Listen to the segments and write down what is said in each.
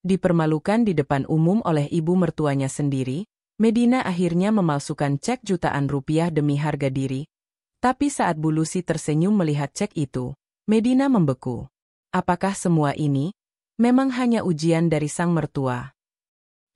Dipermalukan di depan umum oleh ibu mertuanya sendiri, Medina akhirnya memalsukan cek jutaan rupiah demi harga diri. Tapi saat Bu Lucy tersenyum melihat cek itu, Medina membeku. Apakah semua ini memang hanya ujian dari sang mertua?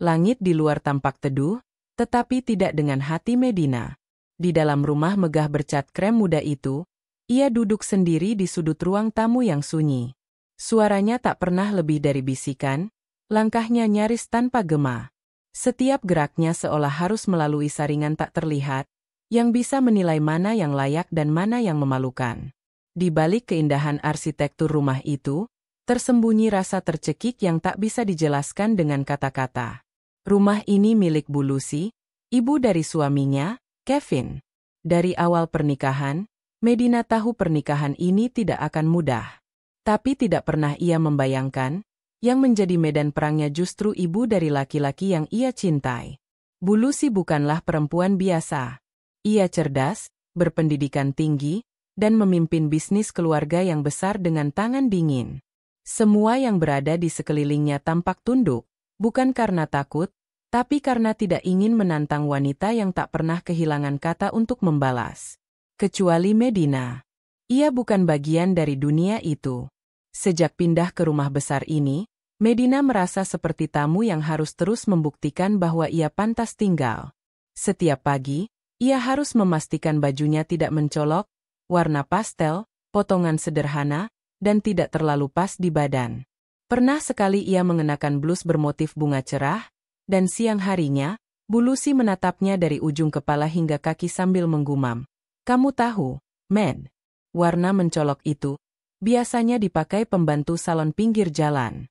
Langit di luar tampak teduh, tetapi tidak dengan hati Medina. Di dalam rumah megah bercat krem muda itu, ia duduk sendiri di sudut ruang tamu yang sunyi. Suaranya tak pernah lebih dari bisikan, langkahnya nyaris tanpa gema. Setiap geraknya seolah harus melalui saringan tak terlihat, yang bisa menilai mana yang layak dan mana yang memalukan. Di balik keindahan arsitektur rumah itu, tersembunyi rasa tercekik yang tak bisa dijelaskan dengan kata-kata. Rumah ini milik Bu Lucy, ibu dari suaminya, Kevin. Dari awal pernikahan, Medina tahu pernikahan ini tidak akan mudah. Tapi tidak pernah ia membayangkan, yang menjadi medan perangnya justru ibu dari laki-laki yang ia cintai. Bu Lucy bukanlah perempuan biasa. Ia cerdas, berpendidikan tinggi, dan memimpin bisnis keluarga yang besar dengan tangan dingin. Semua yang berada di sekelilingnya tampak tunduk, bukan karena takut, tapi karena tidak ingin menantang wanita yang tak pernah kehilangan kata untuk membalas. Kecuali Medina. Ia bukan bagian dari dunia itu. Sejak pindah ke rumah besar ini, Medina merasa seperti tamu yang harus terus membuktikan bahwa ia pantas tinggal. Setiap pagi, ia harus memastikan bajunya tidak mencolok, warna pastel, potongan sederhana, dan tidak terlalu pas di badan. Pernah sekali ia mengenakan blus bermotif bunga cerah, dan siang harinya, Bu Lucy menatapnya dari ujung kepala hingga kaki sambil menggumam. Kamu tahu, Med, warna mencolok itu biasanya dipakai pembantu salon pinggir jalan.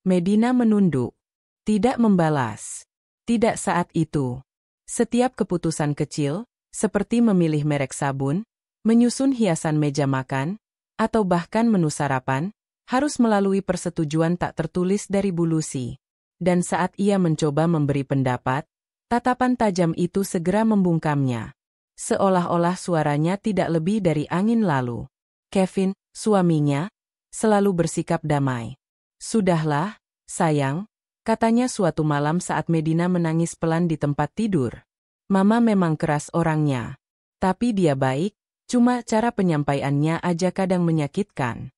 Medina menunduk, tidak membalas. Tidak saat itu. Setiap keputusan kecil, seperti memilih merek sabun, menyusun hiasan meja makan, atau bahkan menu sarapan, harus melalui persetujuan tak tertulis dari Bu Lucy. Dan saat ia mencoba memberi pendapat, tatapan tajam itu segera membungkamnya. Seolah-olah suaranya tidak lebih dari angin lalu. Kevin, suaminya, selalu bersikap damai. Sudahlah, sayang, katanya suatu malam saat Medina menangis pelan di tempat tidur. Mama memang keras orangnya. Tapi dia baik, cuma cara penyampaiannya aja kadang menyakitkan.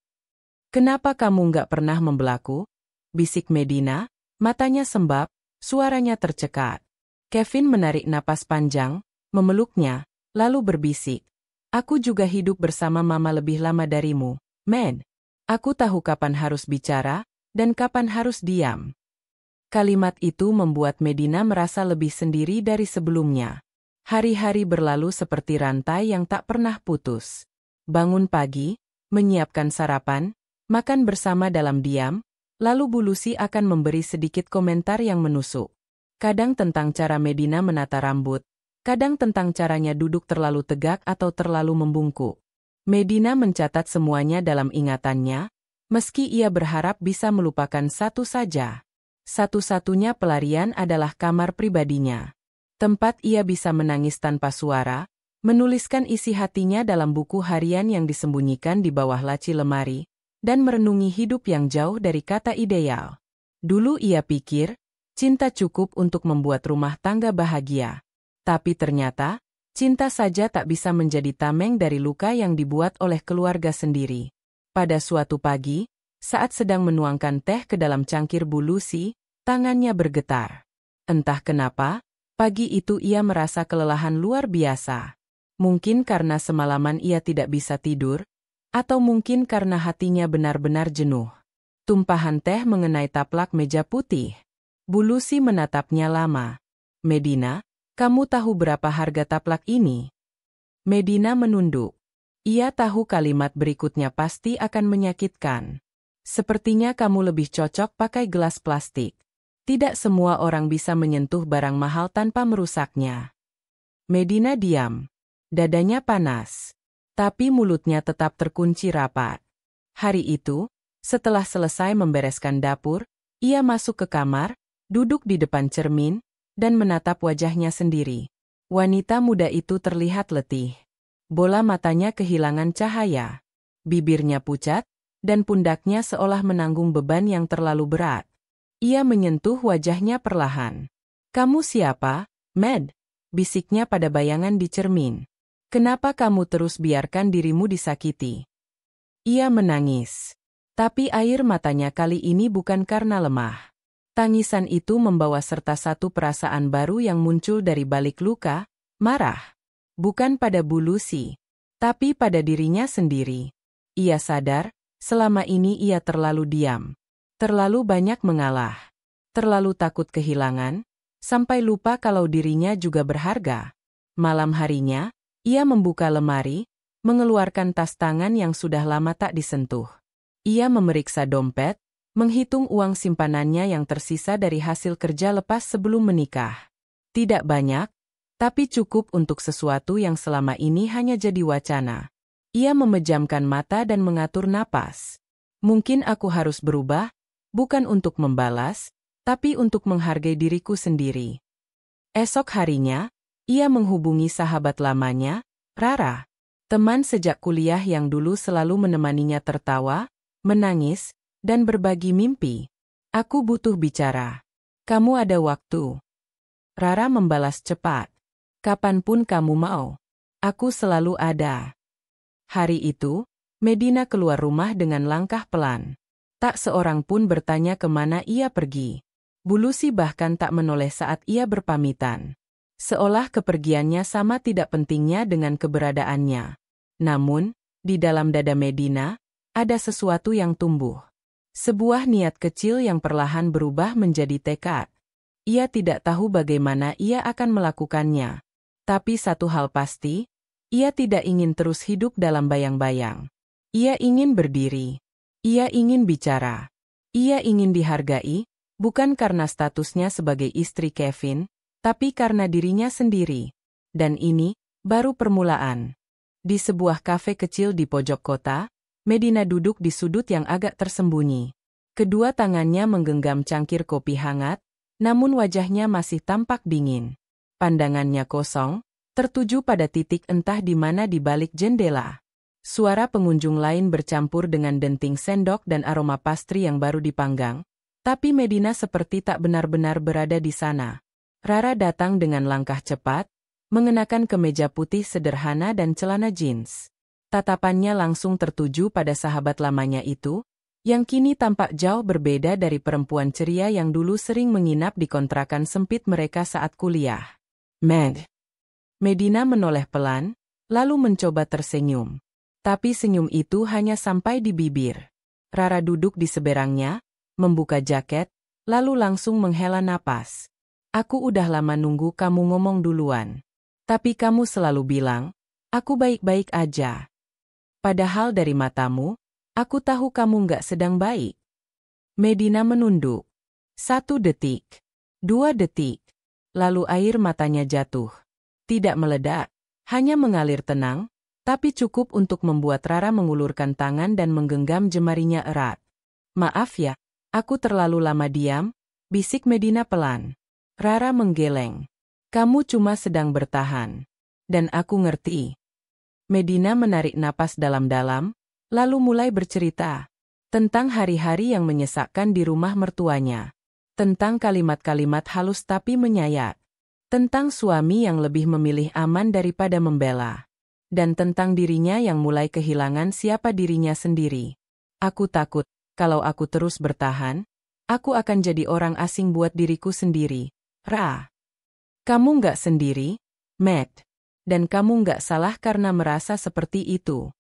Kenapa kamu nggak pernah membelaku? Bisik Medina, matanya sembab, suaranya tercekat. Kevin menarik napas panjang, memeluknya, lalu berbisik. Aku juga hidup bersama mama lebih lama darimu, Med. Aku tahu kapan harus bicara, dan kapan harus diam. Kalimat itu membuat Medina merasa lebih sendiri dari sebelumnya. Hari-hari berlalu seperti rantai yang tak pernah putus. Bangun pagi, menyiapkan sarapan, makan bersama dalam diam, lalu Bu Lucy akan memberi sedikit komentar yang menusuk. Kadang tentang cara Medina menata rambut, kadang tentang caranya duduk terlalu tegak atau terlalu membungkuk. Medina mencatat semuanya dalam ingatannya, meski ia berharap bisa melupakan satu saja. Satu-satunya pelarian adalah kamar pribadinya. Tempat ia bisa menangis tanpa suara, menuliskan isi hatinya dalam buku harian yang disembunyikan di bawah laci lemari, dan merenungi hidup yang jauh dari kata ideal. Dulu ia pikir, cinta cukup untuk membuat rumah tangga bahagia. Tapi ternyata, cinta saja tak bisa menjadi tameng dari luka yang dibuat oleh keluarga sendiri. Pada suatu pagi, saat sedang menuangkan teh ke dalam cangkir Bu Lucy, tangannya bergetar. Entah kenapa, pagi itu ia merasa kelelahan luar biasa. Mungkin karena semalaman ia tidak bisa tidur, atau mungkin karena hatinya benar-benar jenuh. Tumpahan teh mengenai taplak meja putih. Bu Lucy menatapnya lama. Medina, kamu tahu berapa harga taplak ini? Medina menunduk. Ia tahu kalimat berikutnya pasti akan menyakitkan. Sepertinya kamu lebih cocok pakai gelas plastik. Tidak semua orang bisa menyentuh barang mahal tanpa merusaknya. Medina diam. Dadanya panas. Tapi mulutnya tetap terkunci rapat. Hari itu, setelah selesai membereskan dapur, ia masuk ke kamar, duduk di depan cermin, dan menatap wajahnya sendiri. Wanita muda itu terlihat letih. Bola matanya kehilangan cahaya. Bibirnya pucat, dan pundaknya seolah menanggung beban yang terlalu berat. Ia menyentuh wajahnya perlahan. Kamu siapa, Med? Bisiknya pada bayangan di cermin. Kenapa kamu terus biarkan dirimu disakiti? Ia menangis. Tapi air matanya kali ini bukan karena lemah. Tangisan itu membawa serta satu perasaan baru yang muncul dari balik luka, marah. Bukan pada Bu Lucy, tapi pada dirinya sendiri. Ia sadar, selama ini ia terlalu diam. Terlalu banyak mengalah. Terlalu takut kehilangan, sampai lupa kalau dirinya juga berharga. Malam harinya, ia membuka lemari, mengeluarkan tas tangan yang sudah lama tak disentuh. Ia memeriksa dompet, menghitung uang simpanannya yang tersisa dari hasil kerja lepas sebelum menikah. Tidak banyak, tapi cukup untuk sesuatu yang selama ini hanya jadi wacana. Ia memejamkan mata dan mengatur napas. Mungkin aku harus berubah, bukan untuk membalas, tapi untuk menghargai diriku sendiri. Esok harinya, ia menghubungi sahabat lamanya, Rara. Teman sejak kuliah yang dulu selalu menemaninya tertawa, menangis, dan berbagi mimpi. Aku butuh bicara. Kamu ada waktu? Rara membalas cepat. Kapanpun kamu mau. Aku selalu ada. Hari itu, Medina keluar rumah dengan langkah pelan. Tak seorang pun bertanya kemana ia pergi. Bu Lucy bahkan tak menoleh saat ia berpamitan. Seolah kepergiannya sama tidak pentingnya dengan keberadaannya. Namun, di dalam dada Medina, ada sesuatu yang tumbuh. Sebuah niat kecil yang perlahan berubah menjadi tekad. Ia tidak tahu bagaimana ia akan melakukannya. Tapi satu hal pasti, ia tidak ingin terus hidup dalam bayang-bayang. Ia ingin berdiri. Ia ingin bicara. Ia ingin dihargai, bukan karena statusnya sebagai istri Kevin, tapi karena dirinya sendiri. Dan ini, baru permulaan. Di sebuah kafe kecil di pojok kota, Medina duduk di sudut yang agak tersembunyi. Kedua tangannya menggenggam cangkir kopi hangat, namun wajahnya masih tampak dingin. Pandangannya kosong, tertuju pada titik entah di mana di balik jendela. Suara pengunjung lain bercampur dengan denting sendok dan aroma pastry yang baru dipanggang, tapi Medina seperti tak benar-benar berada di sana. Rara datang dengan langkah cepat, mengenakan kemeja putih sederhana dan celana jeans. Tatapannya langsung tertuju pada sahabat lamanya itu, yang kini tampak jauh berbeda dari perempuan ceria yang dulu sering menginap di kontrakan sempit mereka saat kuliah. Med. Medina menoleh pelan, lalu mencoba tersenyum. Tapi senyum itu hanya sampai di bibir. Rara duduk di seberangnya, membuka jaket, lalu langsung menghela napas. Aku udah lama nunggu kamu ngomong duluan. Tapi kamu selalu bilang, aku baik-baik aja. Padahal dari matamu, aku tahu kamu nggak sedang baik. Medina menunduk. 1 detik. 2 detik. Lalu air matanya jatuh. Tidak meledak, hanya mengalir tenang, tapi cukup untuk membuat Rara mengulurkan tangan dan menggenggam jemarinya erat. Maaf ya, aku terlalu lama diam, bisik Medina pelan. Rara menggeleng. Kamu cuma sedang bertahan. Dan aku ngerti. Medina menarik napas dalam-dalam, lalu mulai bercerita tentang hari-hari yang menyesakkan di rumah mertuanya, tentang kalimat-kalimat halus tapi menyayat, tentang suami yang lebih memilih aman daripada membela, dan tentang dirinya yang mulai kehilangan siapa dirinya sendiri. Aku takut, kalau aku terus bertahan, aku akan jadi orang asing buat diriku sendiri. Ra. Kamu nggak sendiri, Matt. Dan kamu nggak salah karena merasa seperti itu.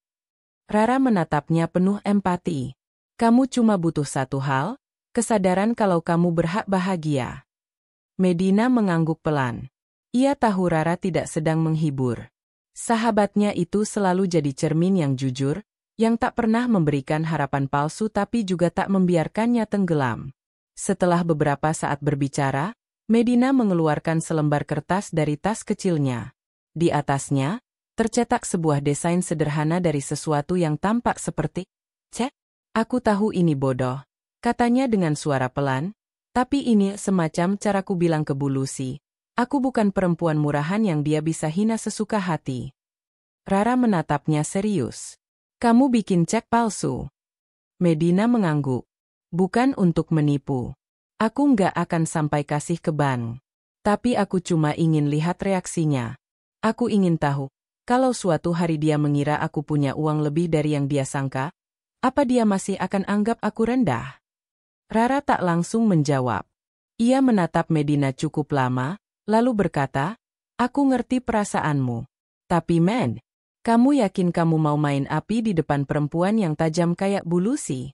Rara menatapnya penuh empati. Kamu cuma butuh satu hal, kesadaran kalau kamu berhak bahagia. Medina mengangguk pelan. Ia tahu Rara tidak sedang menghibur. Sahabatnya itu selalu jadi cermin yang jujur, yang tak pernah memberikan harapan palsu tapi juga tak membiarkannya tenggelam. Setelah beberapa saat berbicara, Medina mengeluarkan selembar kertas dari tas kecilnya. Di atasnya, tercetak sebuah desain sederhana dari sesuatu yang tampak seperti, "Cek, aku tahu ini bodoh," katanya dengan suara pelan, "tapi ini semacam caraku bilang ke Bu Lucy. Aku bukan perempuan murahan yang dia bisa hina sesuka hati." Rara menatapnya serius. "Kamu bikin cek palsu?" Medina mengangguk. "Bukan untuk menipu. Aku nggak akan sampai kasih ke bank. Tapi aku cuma ingin lihat reaksinya. Aku ingin tahu, kalau suatu hari dia mengira aku punya uang lebih dari yang dia sangka, apa dia masih akan anggap aku rendah? Rara tak langsung menjawab. Ia menatap Medina cukup lama, lalu berkata, aku ngerti perasaanmu. Tapi men, kamu yakin kamu mau main api di depan perempuan yang tajam kayak Bu Lucy?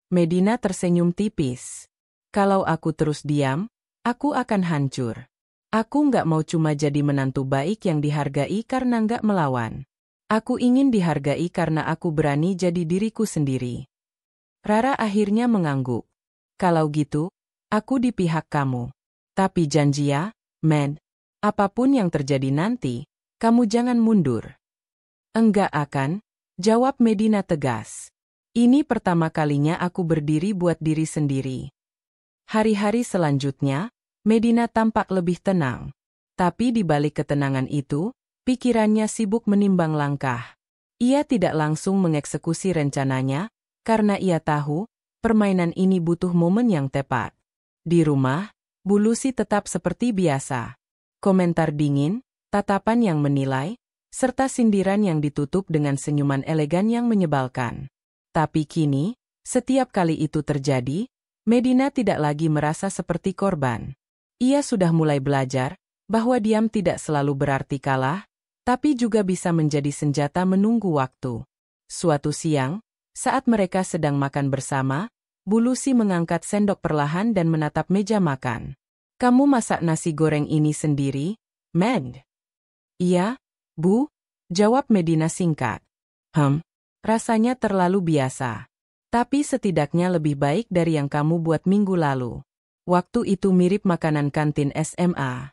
Medina tersenyum tipis. Kalau aku terus diam, aku akan hancur. Aku nggak mau cuma jadi menantu baik yang dihargai karena nggak melawan. Aku ingin dihargai karena aku berani jadi diriku sendiri. Rara akhirnya mengangguk. Kalau gitu, aku di pihak kamu. Tapi janji ya, men, apapun yang terjadi nanti, kamu jangan mundur. Enggak akan, jawab Medina tegas. Ini pertama kalinya aku berdiri buat diri sendiri. Hari-hari selanjutnya, Medina tampak lebih tenang. Tapi di balik ketenangan itu, pikirannya sibuk menimbang langkah. Ia tidak langsung mengeksekusi rencananya, karena ia tahu, permainan ini butuh momen yang tepat. Di rumah, Bu Lucy tetap seperti biasa. Komentar dingin, tatapan yang menilai, serta sindiran yang ditutup dengan senyuman elegan yang menyebalkan. Tapi kini, setiap kali itu terjadi, Medina tidak lagi merasa seperti korban. Ia sudah mulai belajar bahwa diam tidak selalu berarti kalah, tapi juga bisa menjadi senjata menunggu waktu. Suatu siang, saat mereka sedang makan bersama, Bu Lucy mengangkat sendok perlahan dan menatap meja makan. Kamu masak nasi goreng ini sendiri, Med? Iya, Bu, jawab Medina singkat. Rasanya terlalu biasa. Tapi setidaknya lebih baik dari yang kamu buat minggu lalu. Waktu itu mirip makanan kantin SMA.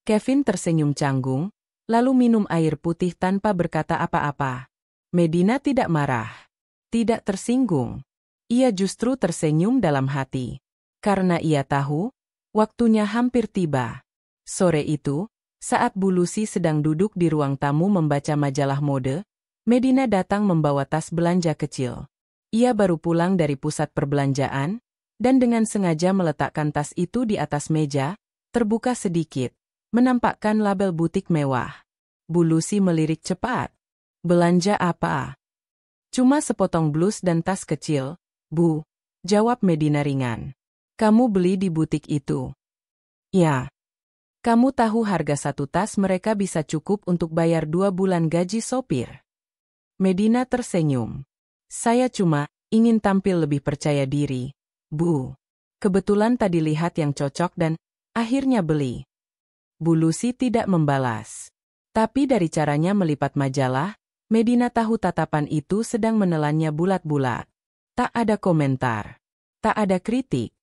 Kevin tersenyum canggung, lalu minum air putih tanpa berkata apa-apa. Medina tidak marah, tidak tersinggung. Ia justru tersenyum dalam hati. Karena ia tahu, waktunya hampir tiba. Sore itu, saat Bu Lucy sedang duduk di ruang tamu membaca majalah mode, Medina datang membawa tas belanja kecil. Ia baru pulang dari pusat perbelanjaan, dan dengan sengaja meletakkan tas itu di atas meja, terbuka sedikit, menampakkan label butik mewah. Bu Lucy melirik cepat. Belanja apa? Cuma sepotong blus dan tas kecil, Bu, jawab Medina ringan. Kamu beli di butik itu? Ya. Kamu tahu harga satu tas mereka bisa cukup untuk bayar 2 bulan gaji sopir. Medina tersenyum. Saya cuma ingin tampil lebih percaya diri. Bu, kebetulan tadi lihat yang cocok dan akhirnya beli. Bu Lucy tidak membalas. Tapi dari caranya melipat majalah, Medina tahu tatapan itu sedang menelannya bulat-bulat. Tak ada komentar. Tak ada kritik.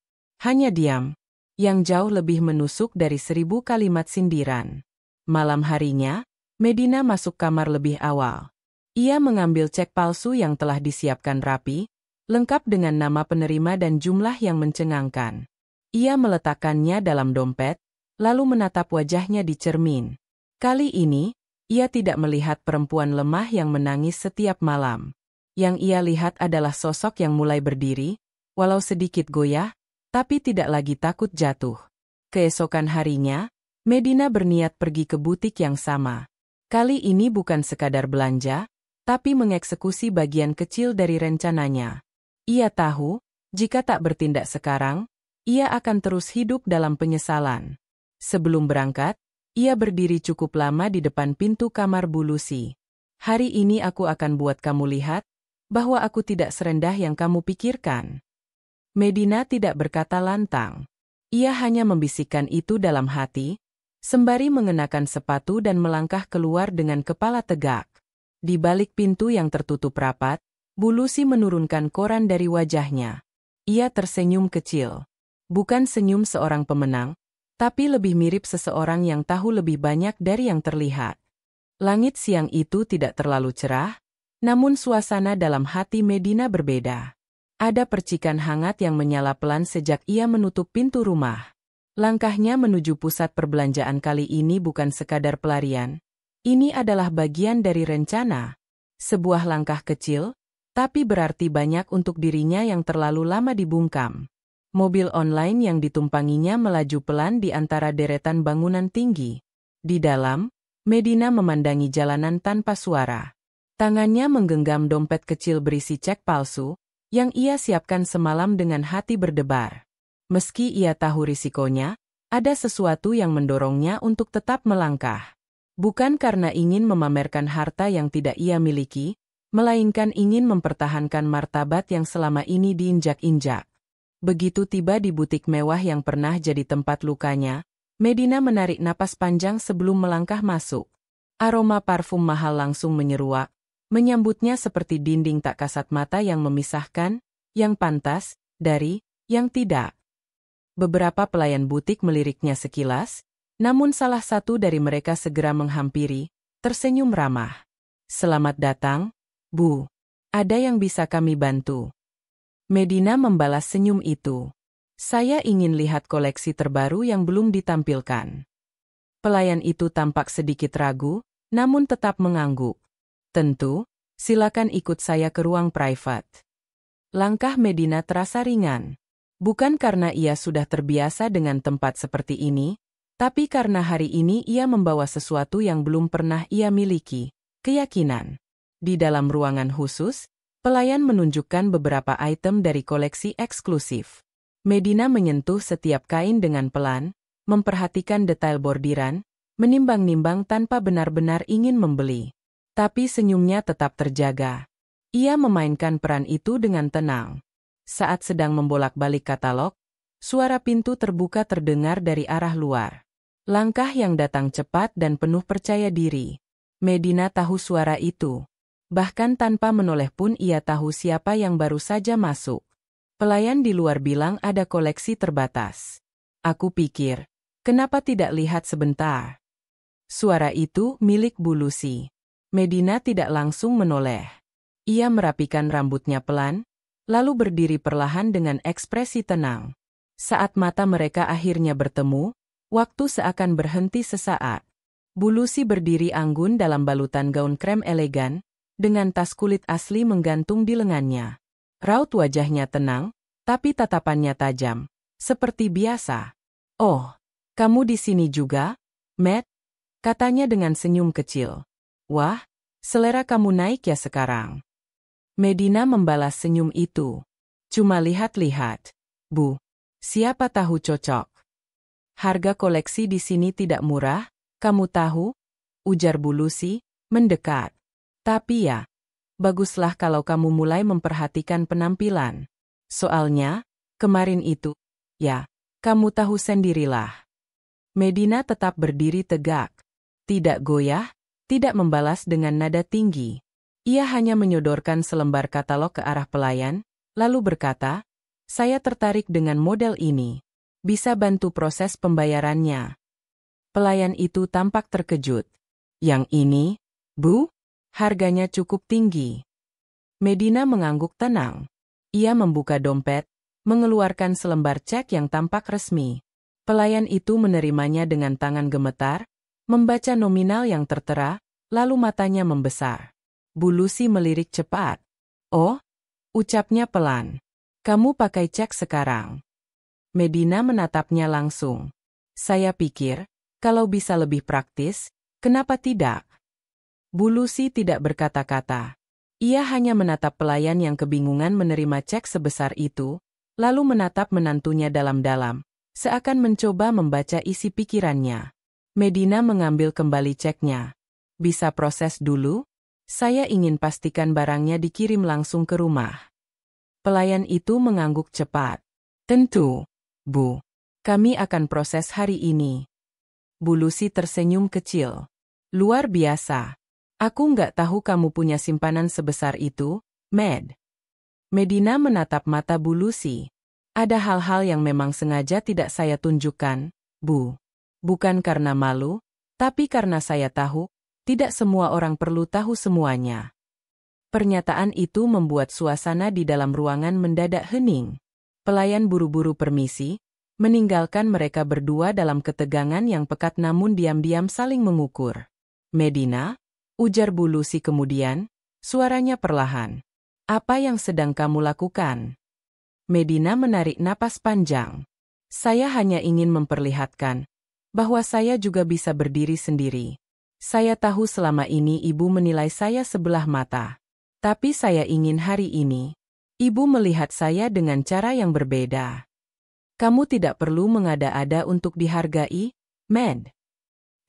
Hanya diam. Yang jauh lebih menusuk dari 1000 kalimat sindiran. Malam harinya, Medina masuk kamar lebih awal. Ia mengambil cek palsu yang telah disiapkan rapi, lengkap dengan nama penerima dan jumlah yang mencengangkan. Ia meletakkannya dalam dompet, lalu menatap wajahnya di cermin. Kali ini, ia tidak melihat perempuan lemah yang menangis setiap malam. Yang ia lihat adalah sosok yang mulai berdiri, walau sedikit goyah, tapi tidak lagi takut jatuh. Keesokan harinya, Medina berniat pergi ke butik yang sama. Kali ini bukan sekadar belanja, tapi mengeksekusi bagian kecil dari rencananya. Ia tahu, jika tak bertindak sekarang, ia akan terus hidup dalam penyesalan. Sebelum berangkat, ia berdiri cukup lama di depan pintu kamar Bu Lucy. Hari ini aku akan buat kamu lihat, bahwa aku tidak serendah yang kamu pikirkan. Medina tidak berkata lantang. Ia hanya membisikkan itu dalam hati, sembari mengenakan sepatu dan melangkah keluar dengan kepala tegak. Di balik pintu yang tertutup rapat, Bu Lucy menurunkan koran dari wajahnya. Ia tersenyum kecil. Bukan senyum seorang pemenang, tapi lebih mirip seseorang yang tahu lebih banyak dari yang terlihat. Langit siang itu tidak terlalu cerah, namun suasana dalam hati Medina berbeda. Ada percikan hangat yang menyala pelan sejak ia menutup pintu rumah. Langkahnya menuju pusat perbelanjaan kali ini bukan sekadar pelarian. Ini adalah bagian dari rencana. Sebuah langkah kecil, tapi berarti banyak untuk dirinya yang terlalu lama dibungkam. Mobil online yang ditumpanginya melaju pelan di antara deretan bangunan tinggi. Di dalam, Medina memandangi jalanan tanpa suara. Tangannya menggenggam dompet kecil berisi cek palsu, yang ia siapkan semalam dengan hati berdebar. Meski ia tahu risikonya, ada sesuatu yang mendorongnya untuk tetap melangkah. Bukan karena ingin memamerkan harta yang tidak ia miliki, melainkan ingin mempertahankan martabat yang selama ini diinjak-injak. Begitu tiba di butik mewah yang pernah jadi tempat lukanya, Medina menarik napas panjang sebelum melangkah masuk. Aroma parfum mahal langsung menyeruak, menyambutnya seperti dinding tak kasat mata yang memisahkan, yang pantas, dari, yang tidak. Beberapa pelayan butik meliriknya sekilas, namun salah satu dari mereka segera menghampiri, tersenyum ramah. "Selamat datang, Bu. Ada yang bisa kami bantu?" Medina membalas senyum itu. "Saya ingin lihat koleksi terbaru yang belum ditampilkan." Pelayan itu tampak sedikit ragu, namun tetap mengangguk. "Tentu, silakan ikut saya ke ruang private." Langkah Medina terasa ringan. Bukan karena ia sudah terbiasa dengan tempat seperti ini, tapi karena hari ini ia membawa sesuatu yang belum pernah ia miliki, keyakinan. Di dalam ruangan khusus, pelayan menunjukkan beberapa item dari koleksi eksklusif. Medina menyentuh setiap kain dengan pelan, memperhatikan detail bordiran, menimbang-nimbang tanpa benar-benar ingin membeli. Tapi senyumnya tetap terjaga. Ia memainkan peran itu dengan tenang. Saat sedang membolak-balik katalog, suara pintu terbuka terdengar dari arah luar. Langkah yang datang cepat dan penuh percaya diri. Medina tahu suara itu. Bahkan tanpa menoleh pun ia tahu siapa yang baru saja masuk. Pelayan di luar bilang ada koleksi terbatas. "Aku pikir, kenapa tidak lihat sebentar?" Suara itu milik Bu Lucy. Medina tidak langsung menoleh. Ia merapikan rambutnya pelan, lalu berdiri perlahan dengan ekspresi tenang. Saat mata mereka akhirnya bertemu, waktu seakan berhenti sesaat. Bu Lucy berdiri anggun dalam balutan gaun krem elegan, dengan tas kulit asli menggantung di lengannya. Raut wajahnya tenang, tapi tatapannya tajam, seperti biasa. "Oh, kamu di sini juga, Matt?" katanya dengan senyum kecil. "Wah, selera kamu naik ya sekarang." Medina membalas senyum itu. "Cuma lihat-lihat, Bu. Siapa tahu cocok." "Harga koleksi di sini tidak murah, kamu tahu?" ujar Bu Lucy, mendekat. "Tapi ya, baguslah kalau kamu mulai memperhatikan penampilan. Soalnya, kemarin itu, ya, kamu tahu sendirilah." Medina tetap berdiri tegak. Tidak goyah, tidak membalas dengan nada tinggi. Ia hanya menyodorkan selembar katalog ke arah pelayan, lalu berkata, "Saya tertarik dengan model ini. Bisa bantu proses pembayarannya?" Pelayan itu tampak terkejut. "Yang ini, Bu? Harganya cukup tinggi." Medina mengangguk tenang. Ia membuka dompet, mengeluarkan selembar cek yang tampak resmi. Pelayan itu menerimanya dengan tangan gemetar, membaca nominal yang tertera, lalu matanya membesar. Bu Lucy melirik cepat. "Oh," ucapnya pelan. "Kamu pakai cek sekarang?" Medina menatapnya langsung. "Saya pikir, kalau bisa lebih praktis, kenapa tidak?" Bu Lucy tidak berkata-kata. Ia hanya menatap pelayan yang kebingungan menerima cek sebesar itu, lalu menatap menantunya dalam-dalam, seakan mencoba membaca isi pikirannya. Medina mengambil kembali ceknya. "Bisa proses dulu? Saya ingin pastikan barangnya dikirim langsung ke rumah." Pelayan itu mengangguk cepat. "Tentu, Bu. Kami akan proses hari ini." Bu Lucy tersenyum kecil. "Luar biasa. Aku nggak tahu kamu punya simpanan sebesar itu, Med." Medina menatap mata Bu Lucy. "Ada hal-hal yang memang sengaja tidak saya tunjukkan, Bu. Bukan karena malu, tapi karena saya tahu, tidak semua orang perlu tahu semuanya." Pernyataan itu membuat suasana di dalam ruangan mendadak hening. Pelayan buru-buru permisi, meninggalkan mereka berdua dalam ketegangan yang pekat namun diam-diam saling mengukur. "Medina?" ujar Bu Lucy kemudian, suaranya perlahan. "Apa yang sedang kamu lakukan?" Medina menarik napas panjang. Saya hanya ingin memperlihatkan bahwa saya juga bisa berdiri sendiri. Saya tahu selama ini ibu menilai saya sebelah mata. Tapi saya ingin hari ini ibu melihat saya dengan cara yang berbeda. Kamu tidak perlu mengada-ada untuk dihargai, Med.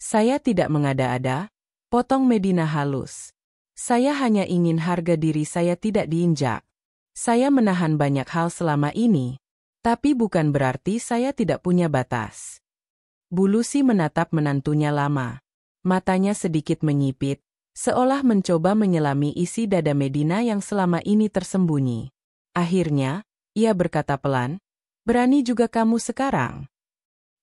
Saya tidak mengada-ada, potong Medina halus. Saya hanya ingin harga diri saya tidak diinjak. Saya menahan banyak hal selama ini, tapi bukan berarti saya tidak punya batas. Bu Lucy menatap menantunya lama. Matanya sedikit menyipit, seolah mencoba menyelami isi dada Medina yang selama ini tersembunyi. Akhirnya, ia berkata pelan, "Berani juga kamu sekarang?"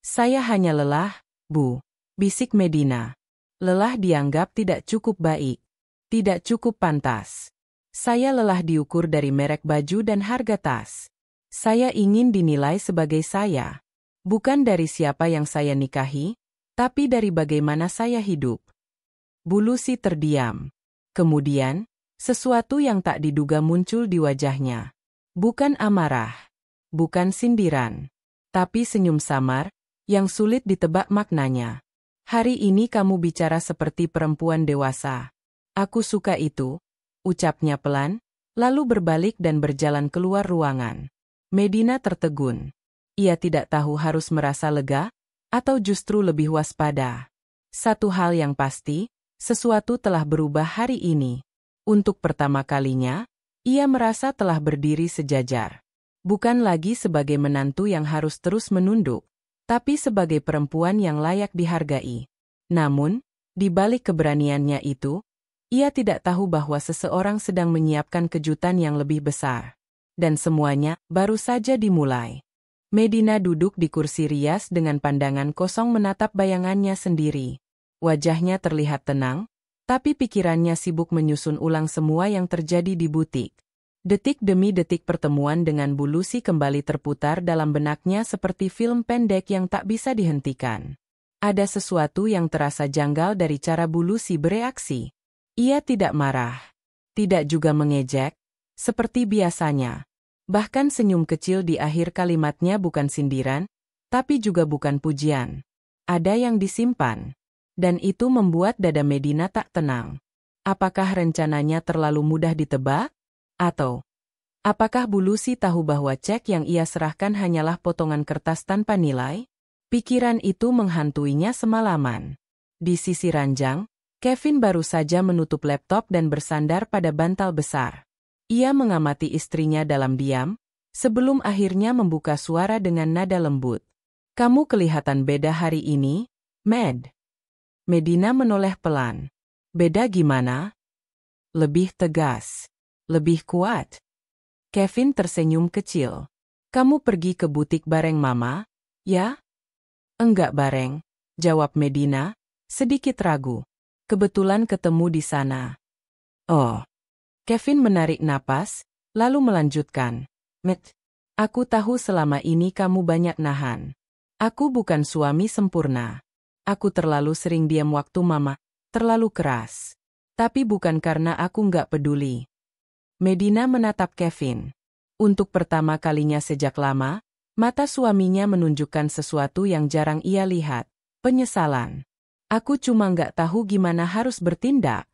"Saya hanya lelah, Bu," bisik Medina. Lelah dianggap tidak cukup baik, tidak cukup pantas. Saya lelah diukur dari merek baju dan harga tas. Saya ingin dinilai sebagai saya. Bukan dari siapa yang saya nikahi, tapi dari bagaimana saya hidup. Bu Lucy terdiam. Kemudian, sesuatu yang tak diduga muncul di wajahnya. Bukan amarah, bukan sindiran, tapi senyum samar, yang sulit ditebak maknanya. "Hari ini kamu bicara seperti perempuan dewasa. Aku suka itu," ucapnya pelan, lalu berbalik dan berjalan keluar ruangan. Medina tertegun. Ia tidak tahu harus merasa lega, atau justru lebih waspada. Satu hal yang pasti, sesuatu telah berubah hari ini. Untuk pertama kalinya, ia merasa telah berdiri sejajar. Bukan lagi sebagai menantu yang harus terus menunduk, tapi sebagai perempuan yang layak dihargai. Namun, di balik keberaniannya itu, ia tidak tahu bahwa seseorang sedang menyiapkan kejutan yang lebih besar. Dan semuanya baru saja dimulai. Medina duduk di kursi rias dengan pandangan kosong menatap bayangannya sendiri. Wajahnya terlihat tenang, tapi pikirannya sibuk menyusun ulang semua yang terjadi di butik. Detik demi detik pertemuan dengan Bu Lucy kembali terputar dalam benaknya seperti film pendek yang tak bisa dihentikan. Ada sesuatu yang terasa janggal dari cara Bu Lucy bereaksi. Ia tidak marah, tidak juga mengejek, seperti biasanya. Bahkan senyum kecil di akhir kalimatnya bukan sindiran, tapi juga bukan pujian. Ada yang disimpan, dan itu membuat dada Medina tak tenang. Apakah rencananya terlalu mudah ditebak? Atau, apakah Bu Lucy tahu bahwa cek yang ia serahkan hanyalah potongan kertas tanpa nilai? Pikiran itu menghantuinya semalaman. Di sisi ranjang, Kevin baru saja menutup laptop dan bersandar pada bantal besar. Ia mengamati istrinya dalam diam, sebelum akhirnya membuka suara dengan nada lembut. "Kamu kelihatan beda hari ini, Med." Medina menoleh pelan. "Beda gimana?" "Lebih tegas. Lebih kuat." Kevin tersenyum kecil. "Kamu pergi ke butik bareng Mama, ya?" "Enggak bareng," jawab Medina, sedikit ragu. "Kebetulan ketemu di sana." "Oh." Kevin menarik napas, lalu melanjutkan. "Med, aku tahu selama ini kamu banyak nahan. Aku bukan suami sempurna. Aku terlalu sering diam waktu Mama, terlalu keras. Tapi bukan karena aku nggak peduli." Medina menatap Kevin. Untuk pertama kalinya sejak lama, mata suaminya menunjukkan sesuatu yang jarang ia lihat, penyesalan. "Aku cuma nggak tahu gimana harus bertindak.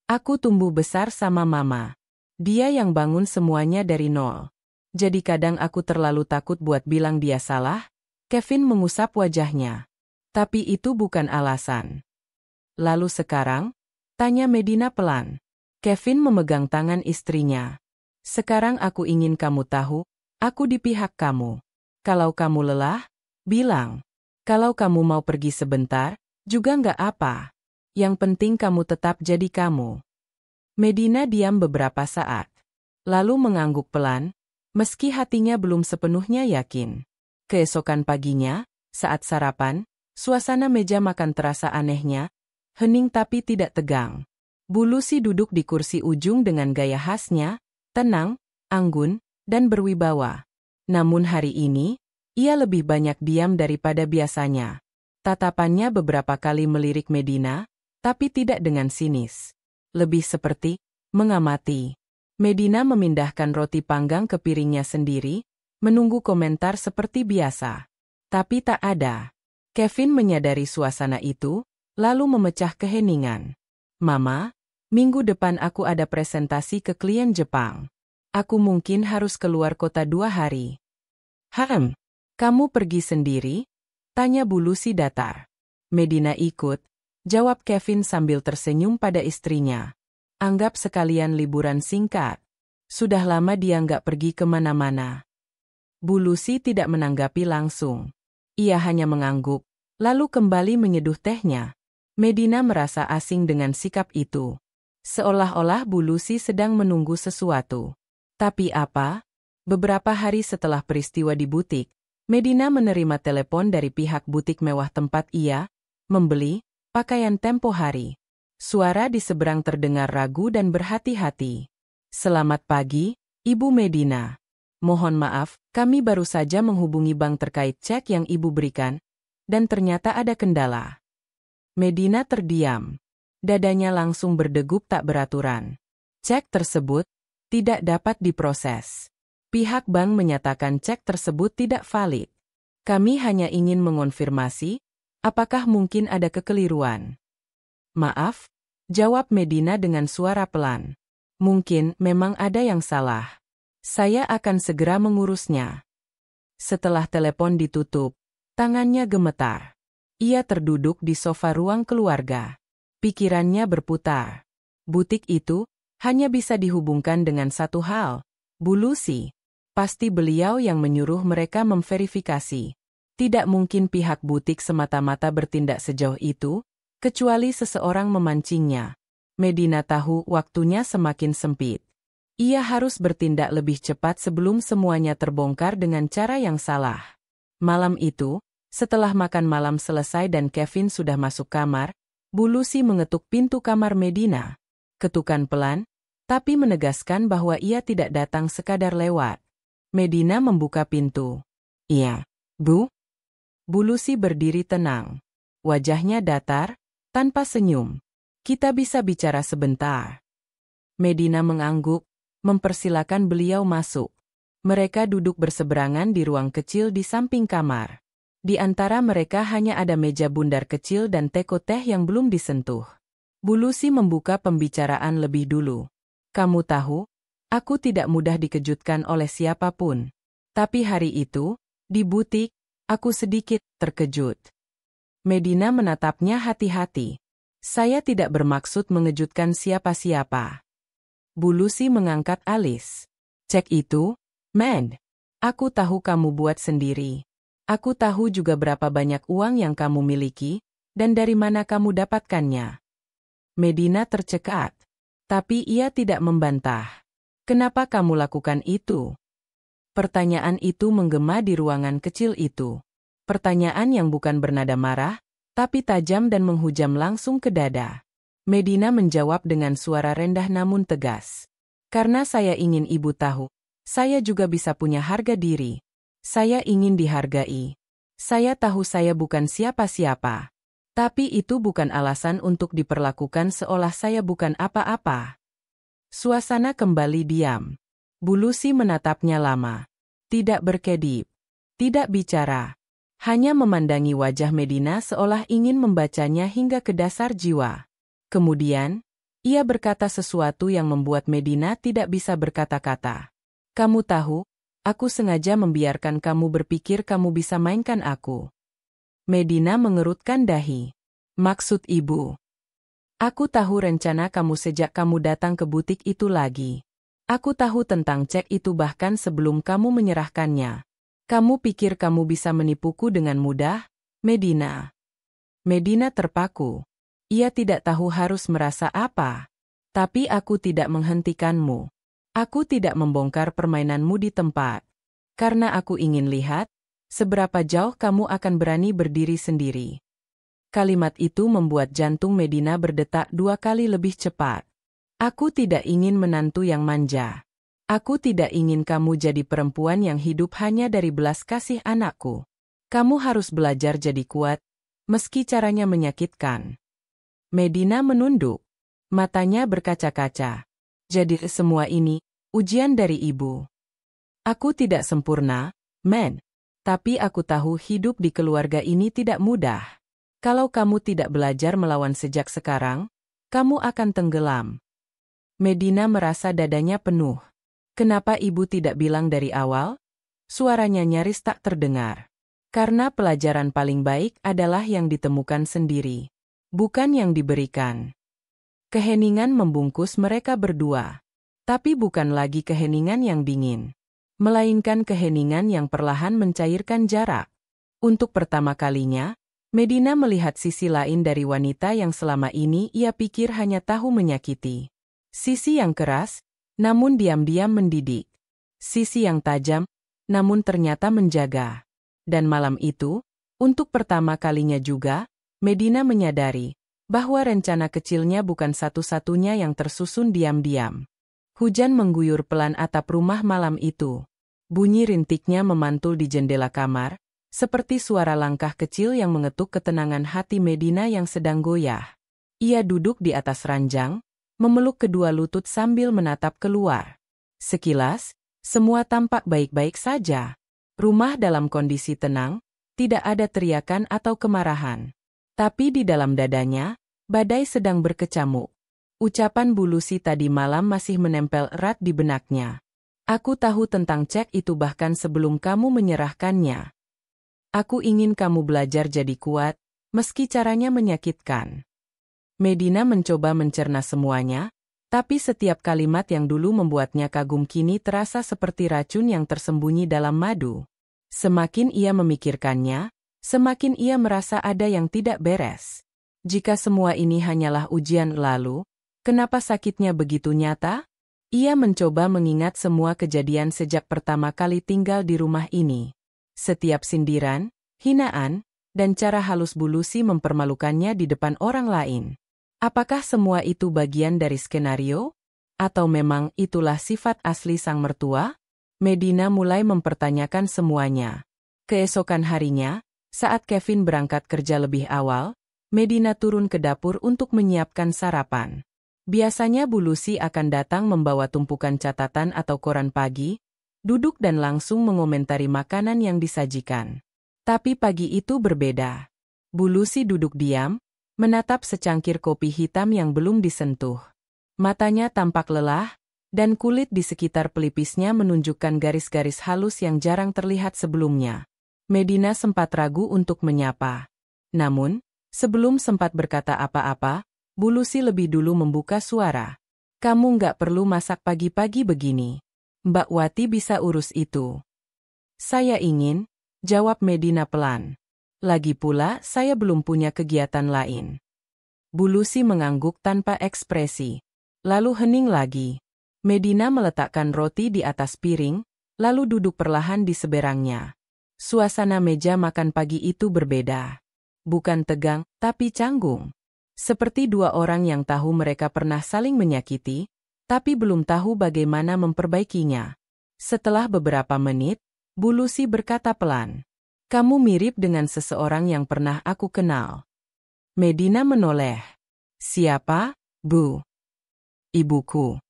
Aku tumbuh besar sama Mama. Dia yang bangun semuanya dari nol. Jadi kadang aku terlalu takut buat bilang dia salah." Kevin mengusap wajahnya. "Tapi itu bukan alasan." "Lalu sekarang?" tanya Medina pelan. Kevin memegang tangan istrinya. "Sekarang aku ingin kamu tahu, aku di pihak kamu. Kalau kamu lelah, bilang. Kalau kamu mau pergi sebentar, juga nggak apa. Yang penting kamu tetap jadi kamu." Medina diam beberapa saat, lalu mengangguk pelan, meski hatinya belum sepenuhnya yakin. Keesokan paginya, saat sarapan, suasana meja makan terasa anehnya, hening tapi tidak tegang. Bu Lucy duduk di kursi ujung dengan gaya khasnya, tenang, anggun, dan berwibawa. Namun hari ini, ia lebih banyak diam daripada biasanya. Tatapannya beberapa kali melirik Medina, tapi tidak dengan sinis. Lebih seperti mengamati. Medina memindahkan roti panggang ke piringnya sendiri, menunggu komentar seperti biasa. Tapi tak ada. Kevin menyadari suasana itu, lalu memecah keheningan. Mama, minggu depan aku ada presentasi ke klien Jepang. Aku mungkin harus keluar kota 2 hari. Kamu pergi sendiri? Tanya Bu Lucy datar. Medina ikut, jawab Kevin sambil tersenyum pada istrinya. Anggap sekalian liburan singkat. Sudah lama dia nggak pergi kemana-mana. Bu Lucy tidak menanggapi langsung. Ia hanya mengangguk, lalu kembali menyeduh tehnya. Medina merasa asing dengan sikap itu. Seolah-olah Bu Lucy sedang menunggu sesuatu. Tapi apa? Beberapa hari setelah peristiwa di butik, Medina menerima telepon dari pihak butik mewah tempat ia membeli pakaian tempo hari. Suara di seberang terdengar ragu dan berhati-hati. Selamat pagi, Ibu Medina. Mohon maaf, kami baru saja menghubungi bank terkait cek yang Ibu berikan, dan ternyata ada kendala. Medina terdiam. Dadanya langsung berdegup tak beraturan. Cek tersebut tidak dapat diproses. Pihak bank menyatakan cek tersebut tidak valid. Kami hanya ingin mengonfirmasi, apakah mungkin ada kekeliruan? Maaf, jawab Medina dengan suara pelan. Mungkin memang ada yang salah. Saya akan segera mengurusnya. Setelah telepon ditutup, tangannya gemetar. Ia terduduk di sofa ruang keluarga. Pikirannya berputar. Butik itu hanya bisa dihubungkan dengan satu hal, Bu Lucy. Pasti beliau yang menyuruh mereka memverifikasi. Tidak mungkin pihak butik semata-mata bertindak sejauh itu, kecuali seseorang memancingnya. Medina tahu waktunya semakin sempit. Ia harus bertindak lebih cepat sebelum semuanya terbongkar dengan cara yang salah. Malam itu, setelah makan malam selesai dan Kevin sudah masuk kamar, Bu Lucy mengetuk pintu kamar Medina. Ketukan pelan, tapi menegaskan bahwa ia tidak datang sekadar lewat. Medina membuka pintu. Iya, Bu? Bu Lucy berdiri tenang. Wajahnya datar, tanpa senyum. Kita bisa bicara sebentar. Medina mengangguk, mempersilakan beliau masuk. Mereka duduk berseberangan di ruang kecil di samping kamar. Di antara mereka hanya ada meja bundar kecil dan teko teh yang belum disentuh. Bu Lucy membuka pembicaraan lebih dulu. Kamu tahu, aku tidak mudah dikejutkan oleh siapapun. Tapi hari itu, di butik, aku sedikit terkejut. Medina menatapnya hati-hati. Saya tidak bermaksud mengejutkan siapa-siapa. Bu Lucy mengangkat alis. Cek itu, Med. Aku tahu kamu buat sendiri. Aku tahu juga berapa banyak uang yang kamu miliki, dan dari mana kamu dapatkannya. Medina tercekat. Tapi ia tidak membantah. Kenapa kamu lakukan itu? Pertanyaan itu menggema di ruangan kecil itu. Pertanyaan yang bukan bernada marah, tapi tajam dan menghujam langsung ke dada. Medina menjawab dengan suara rendah namun tegas. Karena saya ingin Ibu tahu, saya juga bisa punya harga diri. Saya ingin dihargai. Saya tahu saya bukan siapa-siapa. Tapi itu bukan alasan untuk diperlakukan seolah saya bukan apa-apa. Suasana kembali diam. Bu Lucy menatapnya lama. Tidak berkedip. Tidak bicara. Hanya memandangi wajah Medina seolah ingin membacanya hingga ke dasar jiwa. Kemudian, ia berkata sesuatu yang membuat Medina tidak bisa berkata-kata. Kamu tahu, aku sengaja membiarkan kamu berpikir kamu bisa mainkan aku. Medina mengerutkan dahi. Maksud Ibu? Aku tahu rencana kamu sejak kamu datang ke butik itu lagi. Aku tahu tentang cek itu bahkan sebelum kamu menyerahkannya. Kamu pikir kamu bisa menipuku dengan mudah, Medina? Medina terpaku. Ia tidak tahu harus merasa apa. Tapi aku tidak menghentikanmu. Aku tidak membongkar permainanmu di tempat. Karena aku ingin lihat, seberapa jauh kamu akan berani berdiri sendiri. Kalimat itu membuat jantung Medina berdetak 2 kali lebih cepat. Aku tidak ingin menantu yang manja. Aku tidak ingin kamu jadi perempuan yang hidup hanya dari belas kasih anakku. Kamu harus belajar jadi kuat, meski caranya menyakitkan. Medina menunduk. Matanya berkaca-kaca. Jadi semua ini, ujian dari Ibu. Aku tidak sempurna, Men. Tapi aku tahu hidup di keluarga ini tidak mudah. Kalau kamu tidak belajar melawan sejak sekarang, kamu akan tenggelam. Medina merasa dadanya penuh. Kenapa ibu tidak bilang dari awal? Suaranya nyaris tak terdengar. Karena pelajaran paling baik adalah yang ditemukan sendiri, bukan yang diberikan. Keheningan membungkus mereka berdua. Tapi bukan lagi keheningan yang dingin, melainkan keheningan yang perlahan mencairkan jarak. Untuk pertama kalinya, Medina melihat sisi lain dari wanita yang selama ini ia pikir hanya tahu menyakiti. Sisi yang keras, namun diam-diam mendidik. Sisi yang tajam, namun ternyata menjaga. Dan malam itu, untuk pertama kalinya juga, Medina menyadari bahwa rencana kecilnya bukan satu-satunya yang tersusun diam-diam. Hujan mengguyur pelan atap rumah malam itu. Bunyi rintiknya memantul di jendela kamar, seperti suara langkah kecil yang mengetuk ketenangan hati Medina yang sedang goyah. Ia duduk di atas ranjang, memeluk kedua lutut sambil menatap keluar. Sekilas, semua tampak baik-baik saja. Rumah dalam kondisi tenang, tidak ada teriakan atau kemarahan. Tapi di dalam dadanya, badai sedang berkecamuk. Ucapan Bu Lucy tadi malam masih menempel erat di benaknya. Aku tahu tentang cek itu bahkan sebelum kamu menyerahkannya. Aku ingin kamu belajar jadi kuat, meski caranya menyakitkan. Medina mencoba mencerna semuanya, tapi setiap kalimat yang dulu membuatnya kagum kini terasa seperti racun yang tersembunyi dalam madu. Semakin ia memikirkannya, semakin ia merasa ada yang tidak beres. Jika semua ini hanyalah ujian lalu, kenapa sakitnya begitu nyata? Ia mencoba mengingat semua kejadian sejak pertama kali tinggal di rumah ini. Setiap sindiran, hinaan, dan cara halus Bu Lucy mempermalukannya di depan orang lain. Apakah semua itu bagian dari skenario? Atau memang itulah sifat asli sang mertua? Medina mulai mempertanyakan semuanya. Keesokan harinya, saat Kevin berangkat kerja lebih awal, Medina turun ke dapur untuk menyiapkan sarapan. Biasanya Bu Lucy akan datang membawa tumpukan catatan atau koran pagi, duduk dan langsung mengomentari makanan yang disajikan. Tapi pagi itu berbeda. Bu Lucy duduk diam, menatap secangkir kopi hitam yang belum disentuh. Matanya tampak lelah, dan kulit di sekitar pelipisnya menunjukkan garis-garis halus yang jarang terlihat sebelumnya. Medina sempat ragu untuk menyapa. Namun, sebelum sempat berkata apa-apa, Bu Lucy lebih dulu membuka suara. Kamu nggak perlu masak pagi-pagi begini. Mbak Wati bisa urus itu. Saya ingin, jawab Medina pelan. Lagi pula, saya belum punya kegiatan lain. Bu Lucy mengangguk tanpa ekspresi. Lalu hening lagi. Medina meletakkan roti di atas piring, lalu duduk perlahan di seberangnya. Suasana meja makan pagi itu berbeda. Bukan tegang, tapi canggung. Seperti dua orang yang tahu mereka pernah saling menyakiti, tapi belum tahu bagaimana memperbaikinya. Setelah beberapa menit, Bu Lucy berkata pelan, "Kamu mirip dengan seseorang yang pernah aku kenal." Medina menoleh. "Siapa, Bu?" "Ibuku."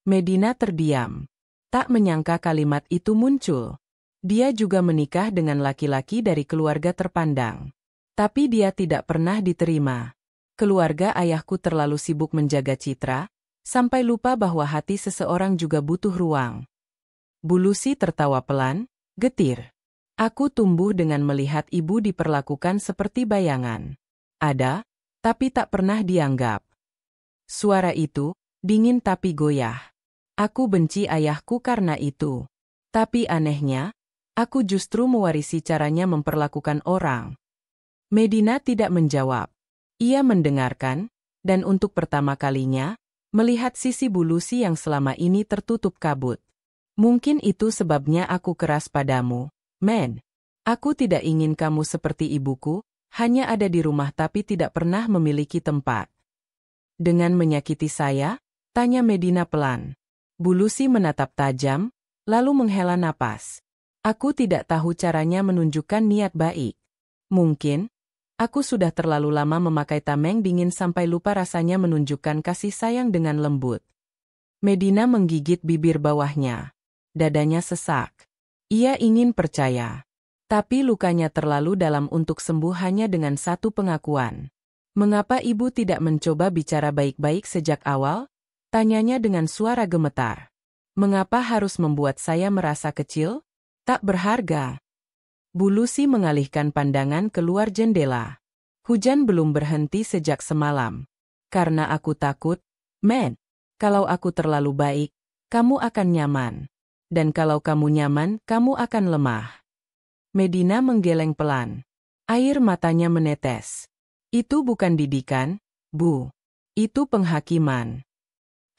Medina terdiam. Tak menyangka kalimat itu muncul. Dia juga menikah dengan laki-laki dari keluarga terpandang. Tapi dia tidak pernah diterima. Keluarga ayahku terlalu sibuk menjaga citra, sampai lupa bahwa hati seseorang juga butuh ruang. Bu Lucy tertawa pelan, getir. Aku tumbuh dengan melihat ibu diperlakukan seperti bayangan. Ada, tapi tak pernah dianggap. Suara itu, dingin tapi goyah. Aku benci ayahku karena itu. Tapi anehnya, aku justru mewarisi caranya memperlakukan orang. Medina tidak menjawab. Ia mendengarkan, dan untuk pertama kalinya, melihat sisi Bu Lucy yang selama ini tertutup kabut. Mungkin itu sebabnya aku keras padamu, Men. Aku tidak ingin kamu seperti ibuku, hanya ada di rumah tapi tidak pernah memiliki tempat. Dengan menyakiti saya? Tanya Medina pelan. Bu Lucy menatap tajam, lalu menghela napas. Aku tidak tahu caranya menunjukkan niat baik. Mungkin, aku sudah terlalu lama memakai tameng dingin sampai lupa rasanya menunjukkan kasih sayang dengan lembut. Medina menggigit bibir bawahnya. Dadanya sesak. Ia ingin percaya. Tapi lukanya terlalu dalam untuk sembuh hanya dengan satu pengakuan. Mengapa ibu tidak mencoba bicara baik-baik sejak awal? Tanyanya dengan suara gemetar. Mengapa harus membuat saya merasa kecil? Tak berharga. Bu Lucy mengalihkan pandangan keluar jendela. Hujan belum berhenti sejak semalam. Karena aku takut, Matt. Kalau aku terlalu baik, kamu akan nyaman. Dan kalau kamu nyaman, kamu akan lemah. Medina menggeleng pelan. Air matanya menetes. Itu bukan didikan, Bu. Itu penghakiman.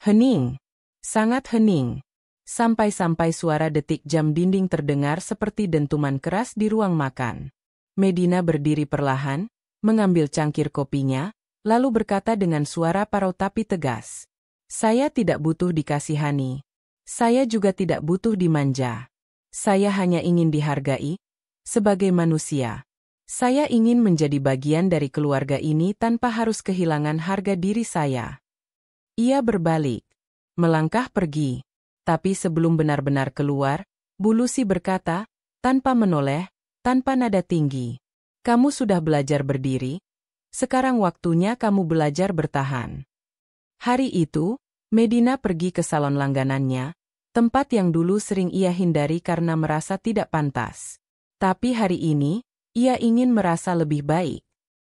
Hening. Sangat hening. Sampai-sampai suara detik jam dinding terdengar seperti dentuman keras di ruang makan. Medina berdiri perlahan, mengambil cangkir kopinya, lalu berkata dengan suara parau tapi tegas. Saya tidak butuh dikasihani. Saya juga tidak butuh dimanja. Saya hanya ingin dihargai, sebagai manusia. Saya ingin menjadi bagian dari keluarga ini tanpa harus kehilangan harga diri saya. Ia berbalik, melangkah pergi. Tapi sebelum benar-benar keluar, Bu Lucy berkata, tanpa menoleh, tanpa nada tinggi. Kamu sudah belajar berdiri, sekarang waktunya kamu belajar bertahan. Hari itu, Medina pergi ke salon langganannya, tempat yang dulu sering ia hindari karena merasa tidak pantas. Tapi hari ini, ia ingin merasa lebih baik.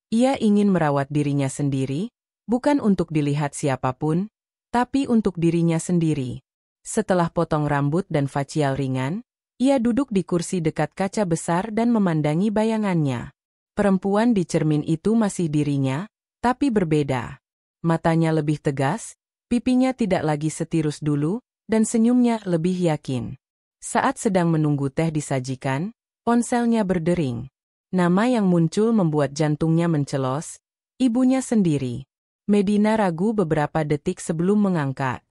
Ia ingin merawat dirinya sendiri, bukan untuk dilihat siapapun, tapi untuk dirinya sendiri. Setelah potong rambut dan facial ringan, ia duduk di kursi dekat kaca besar dan memandangi bayangannya. Perempuan di cermin itu masih dirinya, tapi berbeda. Matanya lebih tegas, pipinya tidak lagi setirus dulu, dan senyumnya lebih yakin. Saat sedang menunggu teh disajikan, ponselnya berdering. Nama yang muncul membuat jantungnya mencelos, ibunya sendiri. Medina ragu beberapa detik sebelum mengangkat.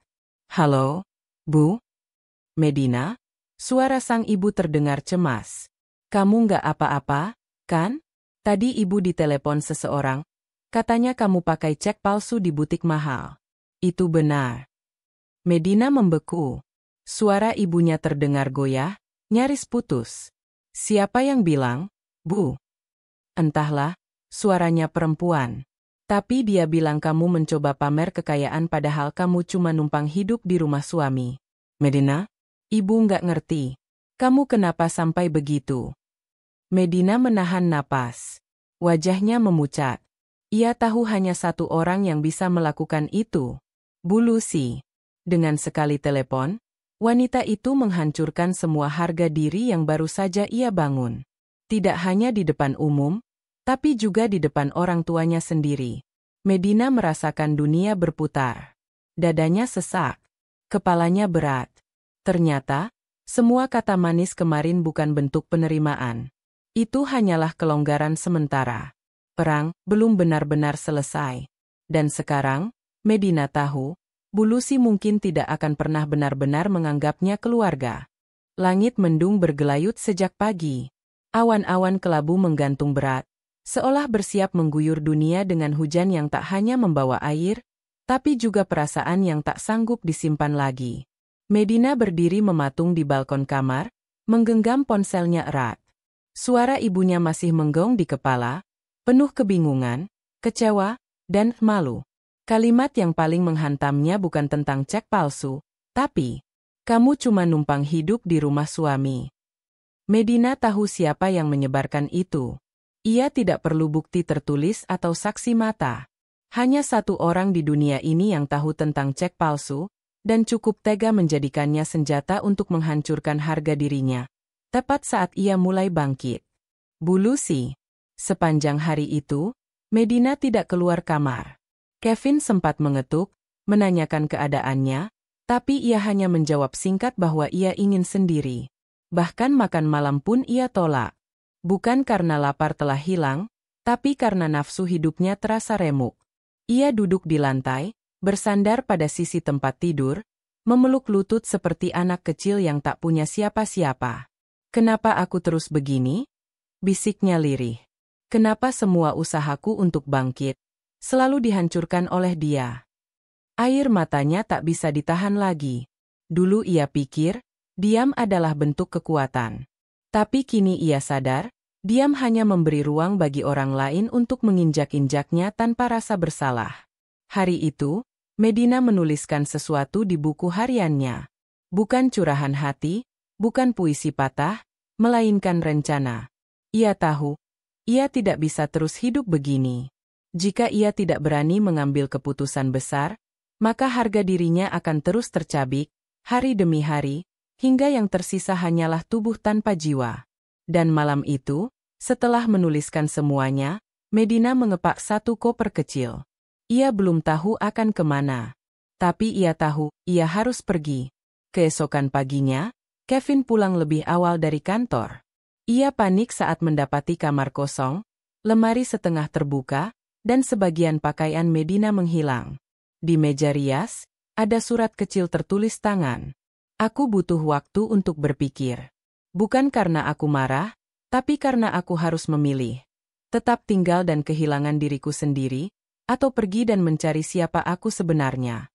Halo, Bu? Medina? Suara sang ibu terdengar cemas. Kamu nggak apa-apa, kan? Tadi ibu ditelepon seseorang, katanya kamu pakai cek palsu di butik mahal. Itu benar. Medina membeku. Suara ibunya terdengar goyah, nyaris putus. Siapa yang bilang, Bu? Entahlah, suaranya perempuan. Tapi dia bilang kamu mencoba pamer kekayaan padahal kamu cuma numpang hidup di rumah suami. Medina? Ibu nggak ngerti. Kamu kenapa sampai begitu? Medina menahan napas. Wajahnya memucat. Ia tahu hanya satu orang yang bisa melakukan itu. Bu Lucy. Dengan sekali telepon, wanita itu menghancurkan semua harga diri yang baru saja ia bangun. Tidak hanya di depan umum, tapi juga di depan orang tuanya sendiri. Medina merasakan dunia berputar. Dadanya sesak. Kepalanya berat. Ternyata, semua kata manis kemarin bukan bentuk penerimaan. Itu hanyalah kelonggaran sementara. Perang belum benar-benar selesai. Dan sekarang, Medina tahu, Bu Lucy mungkin tidak akan pernah benar-benar menganggapnya keluarga. Langit mendung bergelayut sejak pagi. Awan-awan kelabu menggantung berat, seolah bersiap mengguyur dunia dengan hujan yang tak hanya membawa air, tapi juga perasaan yang tak sanggup disimpan lagi. Medina berdiri mematung di balkon kamar, menggenggam ponselnya erat. Suara ibunya masih menggong di kepala, penuh kebingungan, kecewa, dan malu. Kalimat yang paling menghantamnya bukan tentang cek palsu, tapi, kamu cuma numpang hidup di rumah suami. Medina tahu siapa yang menyebarkan itu. Ia tidak perlu bukti tertulis atau saksi mata. Hanya satu orang di dunia ini yang tahu tentang cek palsu, dan cukup tega menjadikannya senjata untuk menghancurkan harga dirinya. Tepat saat ia mulai bangkit. Bu Lucy. Sepanjang hari itu, Medina tidak keluar kamar. Kevin sempat mengetuk, menanyakan keadaannya, tapi ia hanya menjawab singkat bahwa ia ingin sendiri. Bahkan makan malam pun ia tolak. Bukan karena lapar telah hilang, tapi karena nafsu hidupnya terasa remuk. Ia duduk di lantai, bersandar pada sisi tempat tidur, memeluk lutut seperti anak kecil yang tak punya siapa-siapa. Kenapa aku terus begini? Bisiknya lirih. Kenapa semua usahaku untuk bangkit selalu dihancurkan oleh dia? Air matanya tak bisa ditahan lagi. Dulu ia pikir, Diam adalah bentuk kekuatan. Tapi kini ia sadar, diam hanya memberi ruang bagi orang lain untuk menginjak-injaknya tanpa rasa bersalah. Hari itu, Medina menuliskan sesuatu di buku hariannya. Bukan curahan hati, bukan puisi patah, melainkan rencana. Ia tahu, ia tidak bisa terus hidup begini. Jika ia tidak berani mengambil keputusan besar, maka harga dirinya akan terus tercabik, hari demi hari, hingga yang tersisa hanyalah tubuh tanpa jiwa. Dan malam itu, setelah menuliskan semuanya, Medina mengepak satu koper kecil. Ia belum tahu akan kemana. Tapi ia tahu, ia harus pergi. Keesokan paginya, Kevin pulang lebih awal dari kantor. Ia panik saat mendapati kamar kosong, lemari setengah terbuka, dan sebagian pakaian Medina menghilang. Di meja rias, ada surat kecil tertulis tangan. Aku butuh waktu untuk berpikir. Bukan karena aku marah, tapi karena aku harus memilih. Tetap tinggal dan kehilangan diriku sendiri, atau pergi dan mencari siapa aku sebenarnya.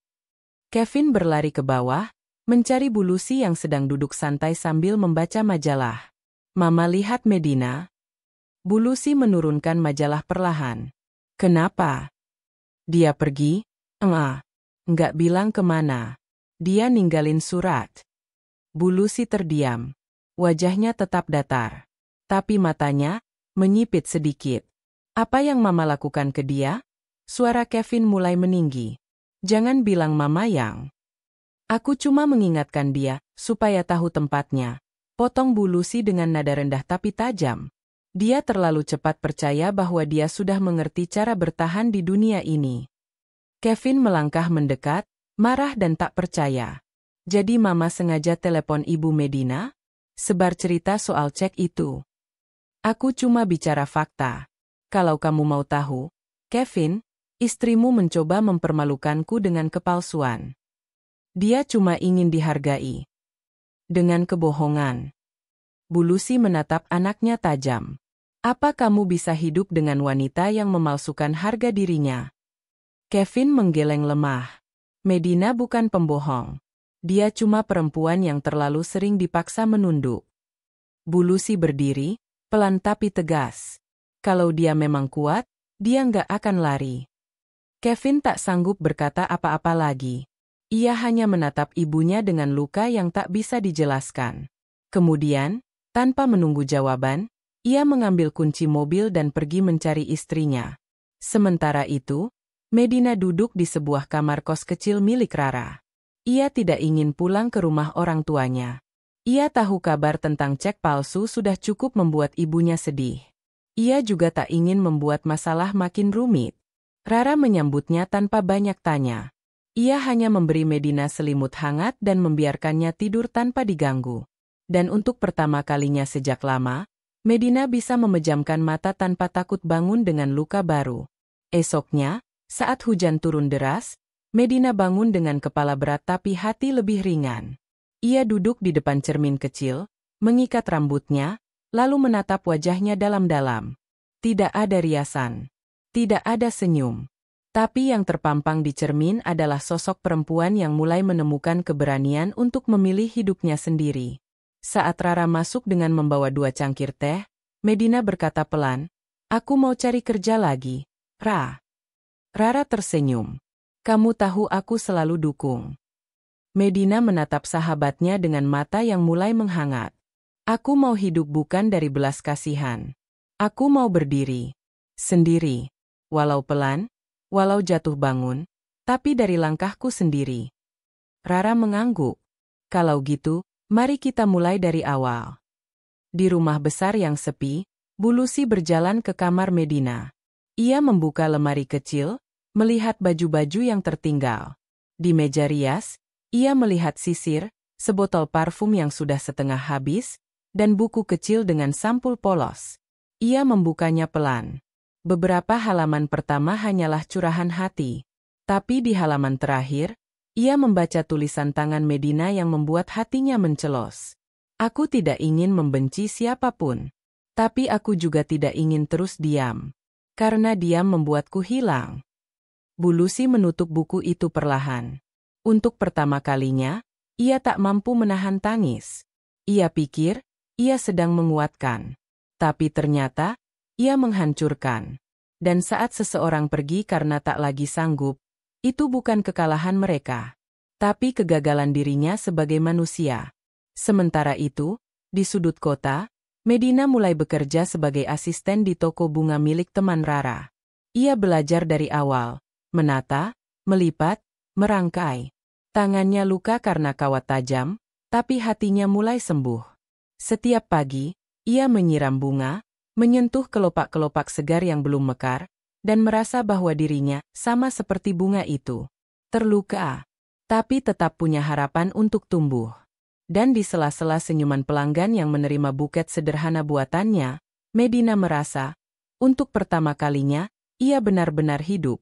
Kevin berlari ke bawah, mencari Bu Lucy yang sedang duduk santai sambil membaca majalah. Mama lihat Medina. Bu Lucy menurunkan majalah perlahan. Kenapa? Dia pergi? Enggak bilang kemana. Dia ninggalin surat. Bu Lucy terdiam. Wajahnya tetap datar. Tapi matanya menyipit sedikit. Apa yang Mama lakukan ke dia? Suara Kevin mulai meninggi. Jangan bilang Mama yang. Aku cuma mengingatkan dia, supaya tahu tempatnya. Potong Bu Lucy dengan nada rendah tapi tajam. Dia terlalu cepat percaya bahwa dia sudah mengerti cara bertahan di dunia ini. Kevin melangkah mendekat, marah dan tak percaya. Jadi Mama sengaja telepon Ibu Medina? Sebar cerita soal cek itu. Aku cuma bicara fakta. Kalau kamu mau tahu, Kevin, istrimu mencoba mempermalukanku dengan kepalsuan. Dia cuma ingin dihargai. Dengan kebohongan. Bu Lucy menatap anaknya tajam. Apa kamu bisa hidup dengan wanita yang memalsukan harga dirinya? Kevin menggeleng lemah. Medina bukan pembohong. Dia cuma perempuan yang terlalu sering dipaksa menunduk. Bu Lucy berdiri, pelan tapi tegas. Kalau dia memang kuat, dia nggak akan lari. Kevin tak sanggup berkata apa-apa lagi. Ia hanya menatap ibunya dengan luka yang tak bisa dijelaskan. Kemudian, tanpa menunggu jawaban, ia mengambil kunci mobil dan pergi mencari istrinya. Sementara itu, Medina duduk di sebuah kamar kos kecil milik Rara. Ia tidak ingin pulang ke rumah orang tuanya. Ia tahu kabar tentang cek palsu sudah cukup membuat ibunya sedih. Ia juga tak ingin membuat masalah makin rumit. Rara menyambutnya tanpa banyak tanya. Ia hanya memberi Medina selimut hangat dan membiarkannya tidur tanpa diganggu. Dan untuk pertama kalinya sejak lama, Medina bisa memejamkan mata tanpa takut bangun dengan luka baru. Esoknya, saat hujan turun deras, Medina bangun dengan kepala berat tapi hati lebih ringan. Ia duduk di depan cermin kecil, mengikat rambutnya, lalu menatap wajahnya dalam-dalam. Tidak ada riasan. Tidak ada senyum. Tapi yang terpampang di cermin adalah sosok perempuan yang mulai menemukan keberanian untuk memilih hidupnya sendiri. Saat Rara masuk dengan membawa 2 cangkir teh, Medina berkata pelan, "Aku mau cari kerja lagi, Ra." Rara tersenyum. "Kamu tahu aku selalu dukung." Medina menatap sahabatnya dengan mata yang mulai menghangat. "Aku mau hidup bukan dari belas kasihan. Aku mau berdiri. Sendiri. Walau pelan, walau jatuh bangun, tapi dari langkahku sendiri." Rara mengangguk. "Kalau gitu, mari kita mulai dari awal." Di rumah besar yang sepi, Bu Lucy berjalan ke kamar Medina. Ia membuka lemari kecil, melihat baju-baju yang tertinggal. Di meja rias, ia melihat sisir, sebotol parfum yang sudah setengah habis, dan buku kecil dengan sampul polos. Ia membukanya pelan. Beberapa halaman pertama hanyalah curahan hati. Tapi di halaman terakhir, ia membaca tulisan tangan Medina yang membuat hatinya mencelos. "Aku tidak ingin membenci siapapun. Tapi aku juga tidak ingin terus diam. Karena diam membuatku hilang." Bu Lucy menutup buku itu perlahan. Untuk pertama kalinya, Ia tak mampu menahan tangis. Ia pikir, ia sedang menguatkan. Tapi ternyata, ia menghancurkan. Dan saat seseorang pergi karena tak lagi sanggup, itu bukan kekalahan mereka, tapi kegagalan dirinya sebagai manusia. Sementara itu, di sudut kota, Medina mulai bekerja sebagai asisten di toko bunga milik teman Rara. Ia belajar dari awal, menata, melipat, merangkai. Tangannya luka karena kawat tajam, tapi hatinya mulai sembuh. Setiap pagi, ia menyiram bunga, menyentuh kelopak-kelopak segar yang belum mekar, dan merasa bahwa dirinya sama seperti bunga itu. Terluka, tapi tetap punya harapan untuk tumbuh. Dan di sela-sela senyuman pelanggan yang menerima buket sederhana buatannya, Medina merasa, untuk pertama kalinya, ia benar-benar hidup.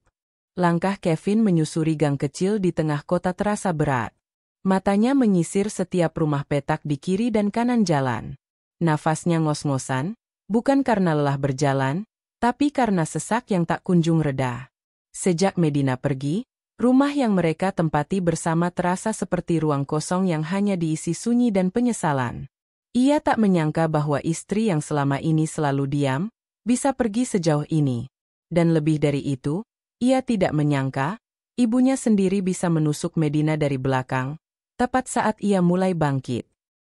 Langkah Kevin menyusuri gang kecil di tengah kota terasa berat. Matanya menyisir setiap rumah petak di kiri dan kanan jalan. Nafasnya ngos-ngosan, bukan karena lelah berjalan, tapi karena sesak yang tak kunjung reda. Sejak Medina pergi, rumah yang mereka tempati bersama terasa seperti ruang kosong yang hanya diisi sunyi dan penyesalan. Ia tak menyangka bahwa istri yang selama ini selalu diam, bisa pergi sejauh ini. Dan lebih dari itu, ia tidak menyangka, ibunya sendiri bisa menusuk Medina dari belakang, tepat saat ia mulai bangkit.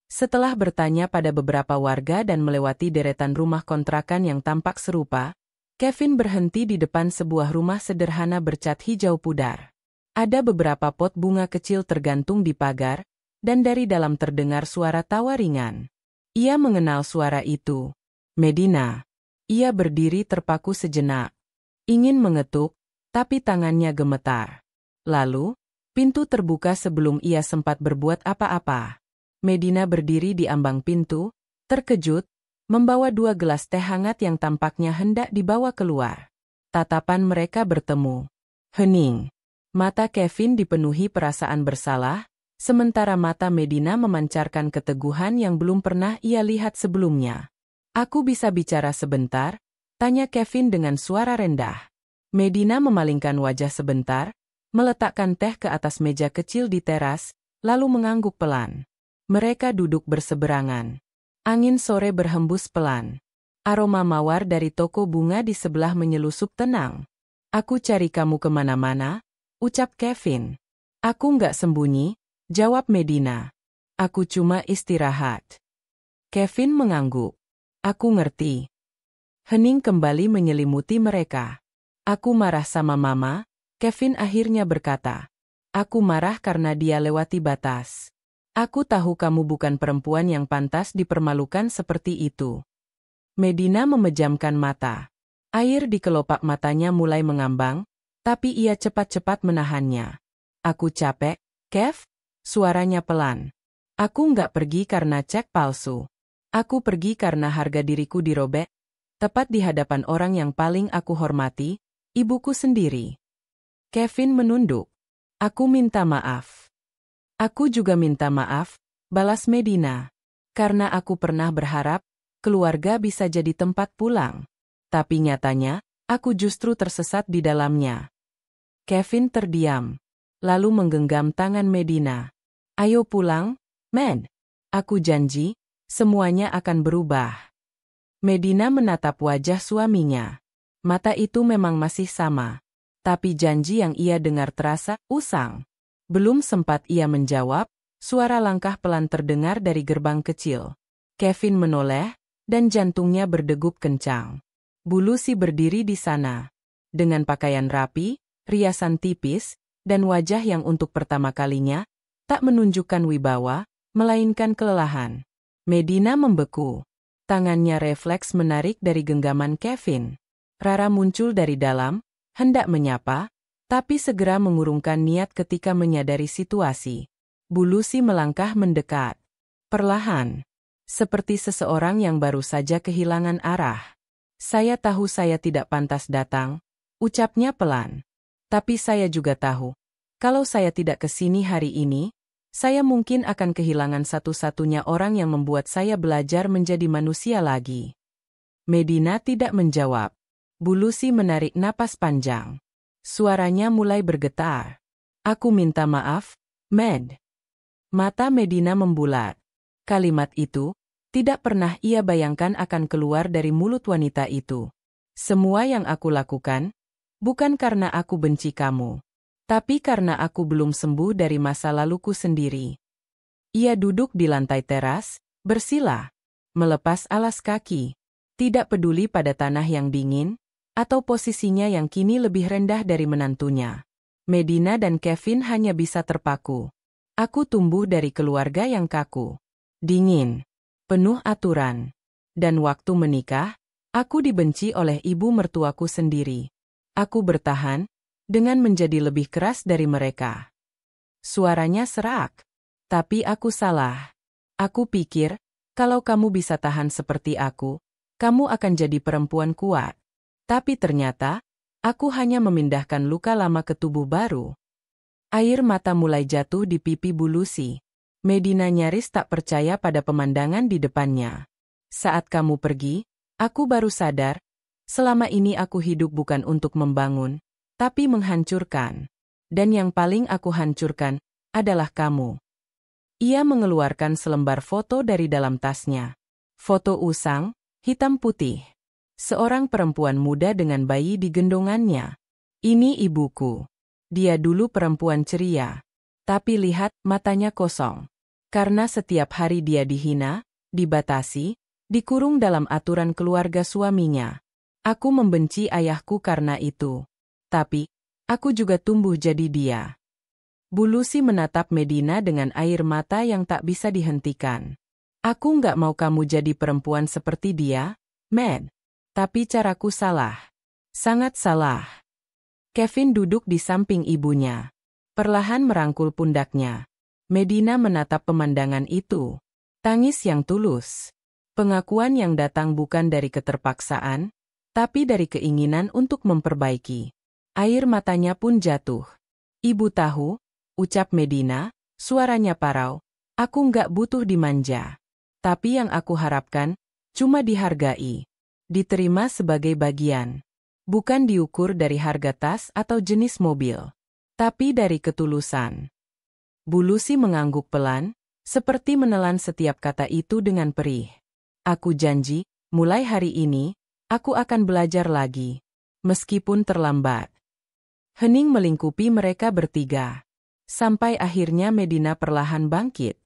Setelah bertanya pada beberapa warga dan melewati deretan rumah kontrakan yang tampak serupa, Kevin berhenti di depan sebuah rumah sederhana bercat hijau pudar. Ada beberapa pot bunga kecil tergantung di pagar, dan dari dalam terdengar suara tawa ringan. Ia mengenal suara itu. Medina. Ia berdiri terpaku sejenak. Ingin mengetuk, tapi tangannya gemetar. Lalu, pintu terbuka sebelum ia sempat berbuat apa-apa. Medina berdiri di ambang pintu, terkejut, membawa 2 gelas teh hangat yang tampaknya hendak dibawa keluar. Tatapan mereka bertemu. Hening. Mata Kevin dipenuhi perasaan bersalah, sementara mata Medina memancarkan keteguhan yang belum pernah ia lihat sebelumnya. "Aku bisa bicara sebentar?" tanya Kevin dengan suara rendah. Medina memalingkan wajah sebentar, meletakkan teh ke atas meja kecil di teras, lalu mengangguk pelan. Mereka duduk berseberangan. Angin sore berhembus pelan. Aroma mawar dari toko bunga di sebelah menyelusup tenang. "Aku cari kamu kemana-mana," ucap Kevin. "Aku nggak sembunyi," jawab Medina. "Aku cuma istirahat." Kevin mengangguk. "Aku ngerti." Hening kembali menyelimuti mereka. "Aku marah sama Mama," Kevin akhirnya berkata. "Aku marah karena dia lewati batas. Aku tahu kamu bukan perempuan yang pantas dipermalukan seperti itu." Medina memejamkan mata. Air di kelopak matanya mulai mengambang, tapi ia cepat-cepat menahannya. "Aku capek, Kev," suaranya pelan. "Aku nggak pergi karena cek palsu. Aku pergi karena harga diriku dirobek, tepat di hadapan orang yang paling aku hormati, ibuku sendiri." Kevin menunduk. "Aku minta maaf." "Aku juga minta maaf," balas Medina. "Karena aku pernah berharap, keluarga bisa jadi tempat pulang. Tapi nyatanya, aku justru tersesat di dalamnya." Kevin terdiam, lalu menggenggam tangan Medina. "Ayo pulang, Med. Aku janji, semuanya akan berubah." Medina menatap wajah suaminya. Mata itu memang masih sama. Tapi janji yang ia dengar terasa usang. Belum sempat ia menjawab, suara langkah pelan terdengar dari gerbang kecil. Kevin menoleh, dan jantungnya berdegup kencang. Bu Lucy berdiri di sana. Dengan pakaian rapi, riasan tipis, dan wajah yang untuk pertama kalinya, tak menunjukkan wibawa, melainkan kelelahan. Medina membeku. Tangannya refleks menarik dari genggaman Kevin. Rara muncul dari dalam, hendak menyapa, tapi segera mengurungkan niat ketika menyadari situasi. Bu Lucy melangkah mendekat. Perlahan. Seperti seseorang yang baru saja kehilangan arah. "Saya tahu saya tidak pantas datang," ucapnya pelan. "Tapi saya juga tahu, kalau saya tidak ke sini hari ini, saya mungkin akan kehilangan satu-satunya orang yang membuat saya belajar menjadi manusia lagi." Medina tidak menjawab. Bu Lucy menarik napas panjang. Suaranya mulai bergetar. "Aku minta maaf, Med." Mata Medina membulat. Kalimat itu tidak pernah ia bayangkan akan keluar dari mulut wanita itu. Semua yang aku lakukan, bukan karena aku benci kamu, tapi karena aku belum sembuh dari masa laluku sendiri. Ia duduk di lantai teras, bersila, melepas alas kaki, tidak peduli pada tanah yang dingin, atau posisinya yang kini lebih rendah dari menantunya. Medina dan Kevin hanya bisa terpaku. Aku tumbuh dari keluarga yang kaku, dingin, penuh aturan. Dan waktu menikah, aku dibenci oleh ibu mertuaku sendiri. Aku bertahan, dengan menjadi lebih keras dari mereka. Suaranya serak. Tapi aku salah. Aku pikir, kalau kamu bisa tahan seperti aku, kamu akan jadi perempuan kuat. Tapi ternyata, aku hanya memindahkan luka lama ke tubuh baru. Air mata mulai jatuh di pipi Bu Lucy. Medina nyaris tak percaya pada pemandangan di depannya. Saat kamu pergi, aku baru sadar, selama ini aku hidup bukan untuk membangun, tapi menghancurkan. Dan yang paling aku hancurkan, adalah kamu. Ia mengeluarkan selembar foto dari dalam tasnya. Foto usang, hitam putih. Seorang perempuan muda dengan bayi di gendongannya. Ini ibuku. Dia dulu perempuan ceria. Tapi lihat, matanya kosong. Karena setiap hari dia dihina, dibatasi, dikurung dalam aturan keluarga suaminya. Aku membenci ayahku karena itu. Tapi, aku juga tumbuh jadi dia. Bu Lucy menatap Medina dengan air mata yang tak bisa dihentikan. Aku nggak mau kamu jadi perempuan seperti dia, Med. Tapi caraku salah. Sangat salah. Kevin duduk di samping ibunya. Perlahan merangkul pundaknya. Medina menatap pemandangan itu. Tangis yang tulus. Pengakuan yang datang bukan dari keterpaksaan, tapi dari keinginan untuk memperbaiki. Air matanya pun jatuh. Ibu tahu, ucap Medina, suaranya parau, aku nggak butuh dimanja. Tapi yang aku harapkan, cuma dihargai. Diterima sebagai bagian. Bukan diukur dari harga tas atau jenis mobil, tapi dari ketulusan. Bu Lucy mengangguk pelan, seperti menelan setiap kata itu dengan perih. Aku janji, mulai hari ini, aku akan belajar lagi, meskipun terlambat. Hening melingkupi mereka bertiga. Sampai akhirnya Medina perlahan bangkit.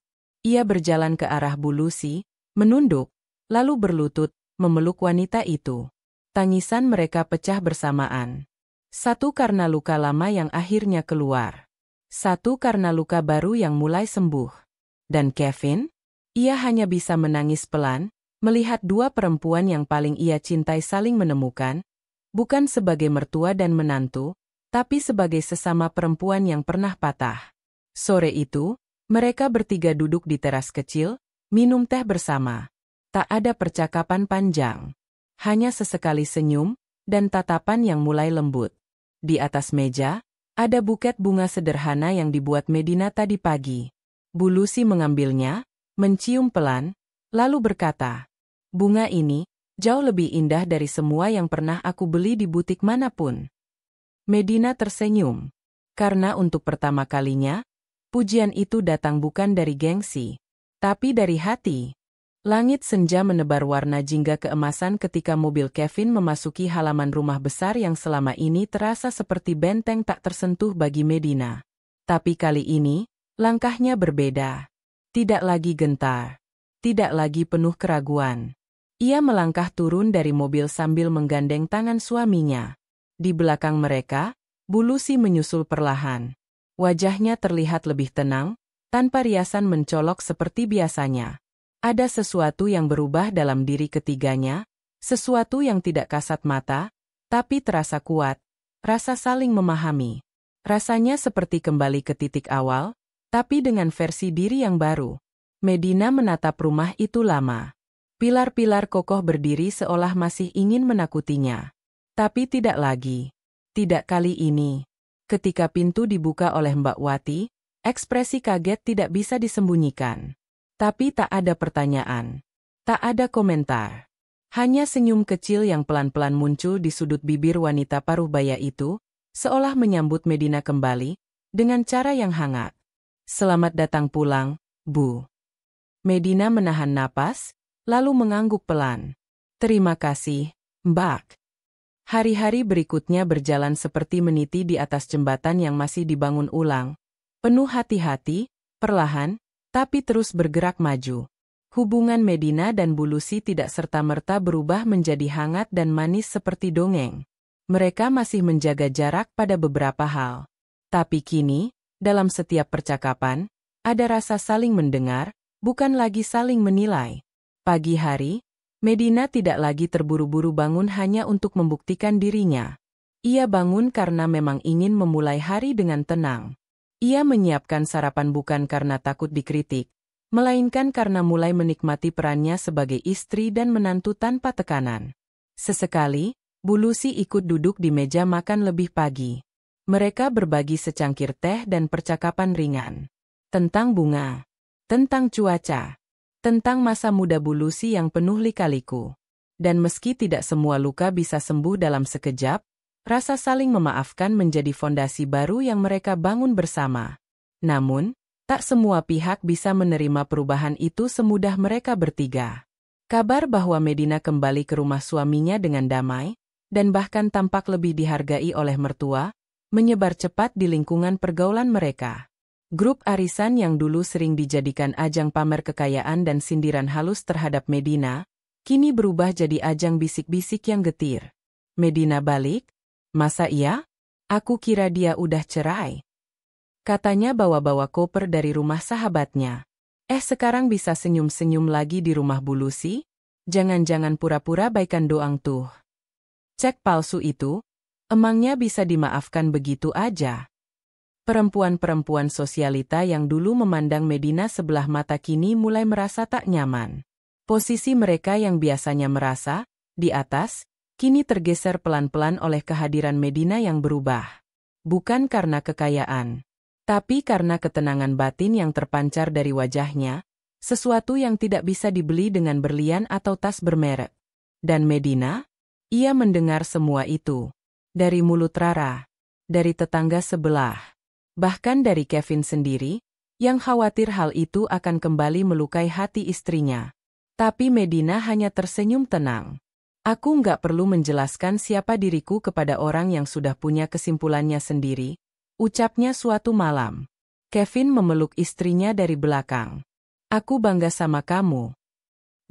Ia berjalan ke arah Bu Lucy, menunduk, lalu berlutut, memeluk wanita itu. Tangisan mereka pecah bersamaan. Satu karena luka lama yang akhirnya keluar. Satu karena luka baru yang mulai sembuh. Dan Kevin? Ia hanya bisa menangis pelan, melihat dua perempuan yang paling ia cintai saling menemukan, bukan sebagai mertua dan menantu, tapi sebagai sesama perempuan yang pernah patah. Sore itu, mereka bertiga duduk di teras kecil, minum teh bersama. Tak ada percakapan panjang. Hanya sesekali senyum, dan tatapan yang mulai lembut. Di atas meja, ada buket bunga sederhana yang dibuat Medina tadi pagi. Bu Lucy mengambilnya, mencium pelan, lalu berkata, bunga ini, jauh lebih indah dari semua yang pernah aku beli di butik manapun. Medina tersenyum. Karena untuk pertama kalinya, pujian itu datang bukan dari gengsi, tapi dari hati. Langit senja menebar warna jingga keemasan ketika mobil Kevin memasuki halaman rumah besar yang selama ini terasa seperti benteng tak tersentuh bagi Medina. Tapi kali ini, langkahnya berbeda. Tidak lagi gentar. Tidak lagi penuh keraguan. Ia melangkah turun dari mobil sambil menggandeng tangan suaminya. Di belakang mereka, Bu Lucy menyusul perlahan. Wajahnya terlihat lebih tenang, tanpa riasan mencolok seperti biasanya. Ada sesuatu yang berubah dalam diri ketiganya, sesuatu yang tidak kasat mata, tapi terasa kuat, rasa saling memahami. Rasanya seperti kembali ke titik awal, tapi dengan versi diri yang baru. Medina menatap rumah itu lama. Pilar-pilar kokoh berdiri seolah masih ingin menakutinya. Tapi tidak lagi. Tidak kali ini. Ketika pintu dibuka oleh Mbak Wati, ekspresi kaget tidak bisa disembunyikan. Tapi tak ada pertanyaan. Tak ada komentar. Hanya senyum kecil yang pelan-pelan muncul di sudut bibir wanita paruh baya itu, seolah menyambut Medina kembali, dengan cara yang hangat. Selamat datang pulang, Bu. Medina menahan napas, lalu mengangguk pelan. Terima kasih, Mbak. Hari-hari berikutnya berjalan seperti meniti di atas jembatan yang masih dibangun ulang. Penuh hati-hati, perlahan, tapi terus bergerak maju. Hubungan Medina dan Bu Lucy tidak serta-merta berubah menjadi hangat dan manis seperti dongeng. Mereka masih menjaga jarak pada beberapa hal. Tapi kini, dalam setiap percakapan, ada rasa saling mendengar, bukan lagi saling menilai. Pagi hari, Medina tidak lagi terburu-buru bangun hanya untuk membuktikan dirinya. Ia bangun karena memang ingin memulai hari dengan tenang. Ia menyiapkan sarapan bukan karena takut dikritik, melainkan karena mulai menikmati perannya sebagai istri dan menantu tanpa tekanan. Sesekali, Bu Lucy ikut duduk di meja makan lebih pagi. Mereka berbagi secangkir teh dan percakapan ringan. Tentang bunga, tentang cuaca, tentang masa muda Bu Lucy yang penuh lika-liku. Dan meski tidak semua luka bisa sembuh dalam sekejap, rasa saling memaafkan menjadi fondasi baru yang mereka bangun bersama. Namun, tak semua pihak bisa menerima perubahan itu semudah mereka bertiga. Kabar bahwa Medina kembali ke rumah suaminya dengan damai, dan bahkan tampak lebih dihargai oleh mertua, menyebar cepat di lingkungan pergaulan mereka. Grup arisan yang dulu sering dijadikan ajang pamer kekayaan dan sindiran halus terhadap Medina, kini berubah jadi ajang bisik-bisik yang getir. Medina balik? Masa iya? Aku kira dia udah cerai. Katanya bawa-bawa koper dari rumah sahabatnya. Sekarang bisa senyum-senyum lagi di rumah Bu Lucy? Jangan-jangan pura-pura baikan doang tuh. Cek palsu itu, emangnya bisa dimaafkan begitu aja? Perempuan-perempuan sosialita yang dulu memandang Medina sebelah mata kini mulai merasa tak nyaman. Posisi mereka yang biasanya merasa di atas, kini tergeser pelan-pelan oleh kehadiran Medina yang berubah. Bukan karena kekayaan, tapi karena ketenangan batin yang terpancar dari wajahnya, sesuatu yang tidak bisa dibeli dengan berlian atau tas bermerek. Dan Medina? Ia mendengar semua itu. Dari mulut Rara, dari tetangga sebelah. Bahkan dari Kevin sendiri, yang khawatir hal itu akan kembali melukai hati istrinya. Tapi Medina hanya tersenyum tenang. Aku nggak perlu menjelaskan siapa diriku kepada orang yang sudah punya kesimpulannya sendiri, ucapnya suatu malam. Kevin memeluk istrinya dari belakang. Aku bangga sama kamu.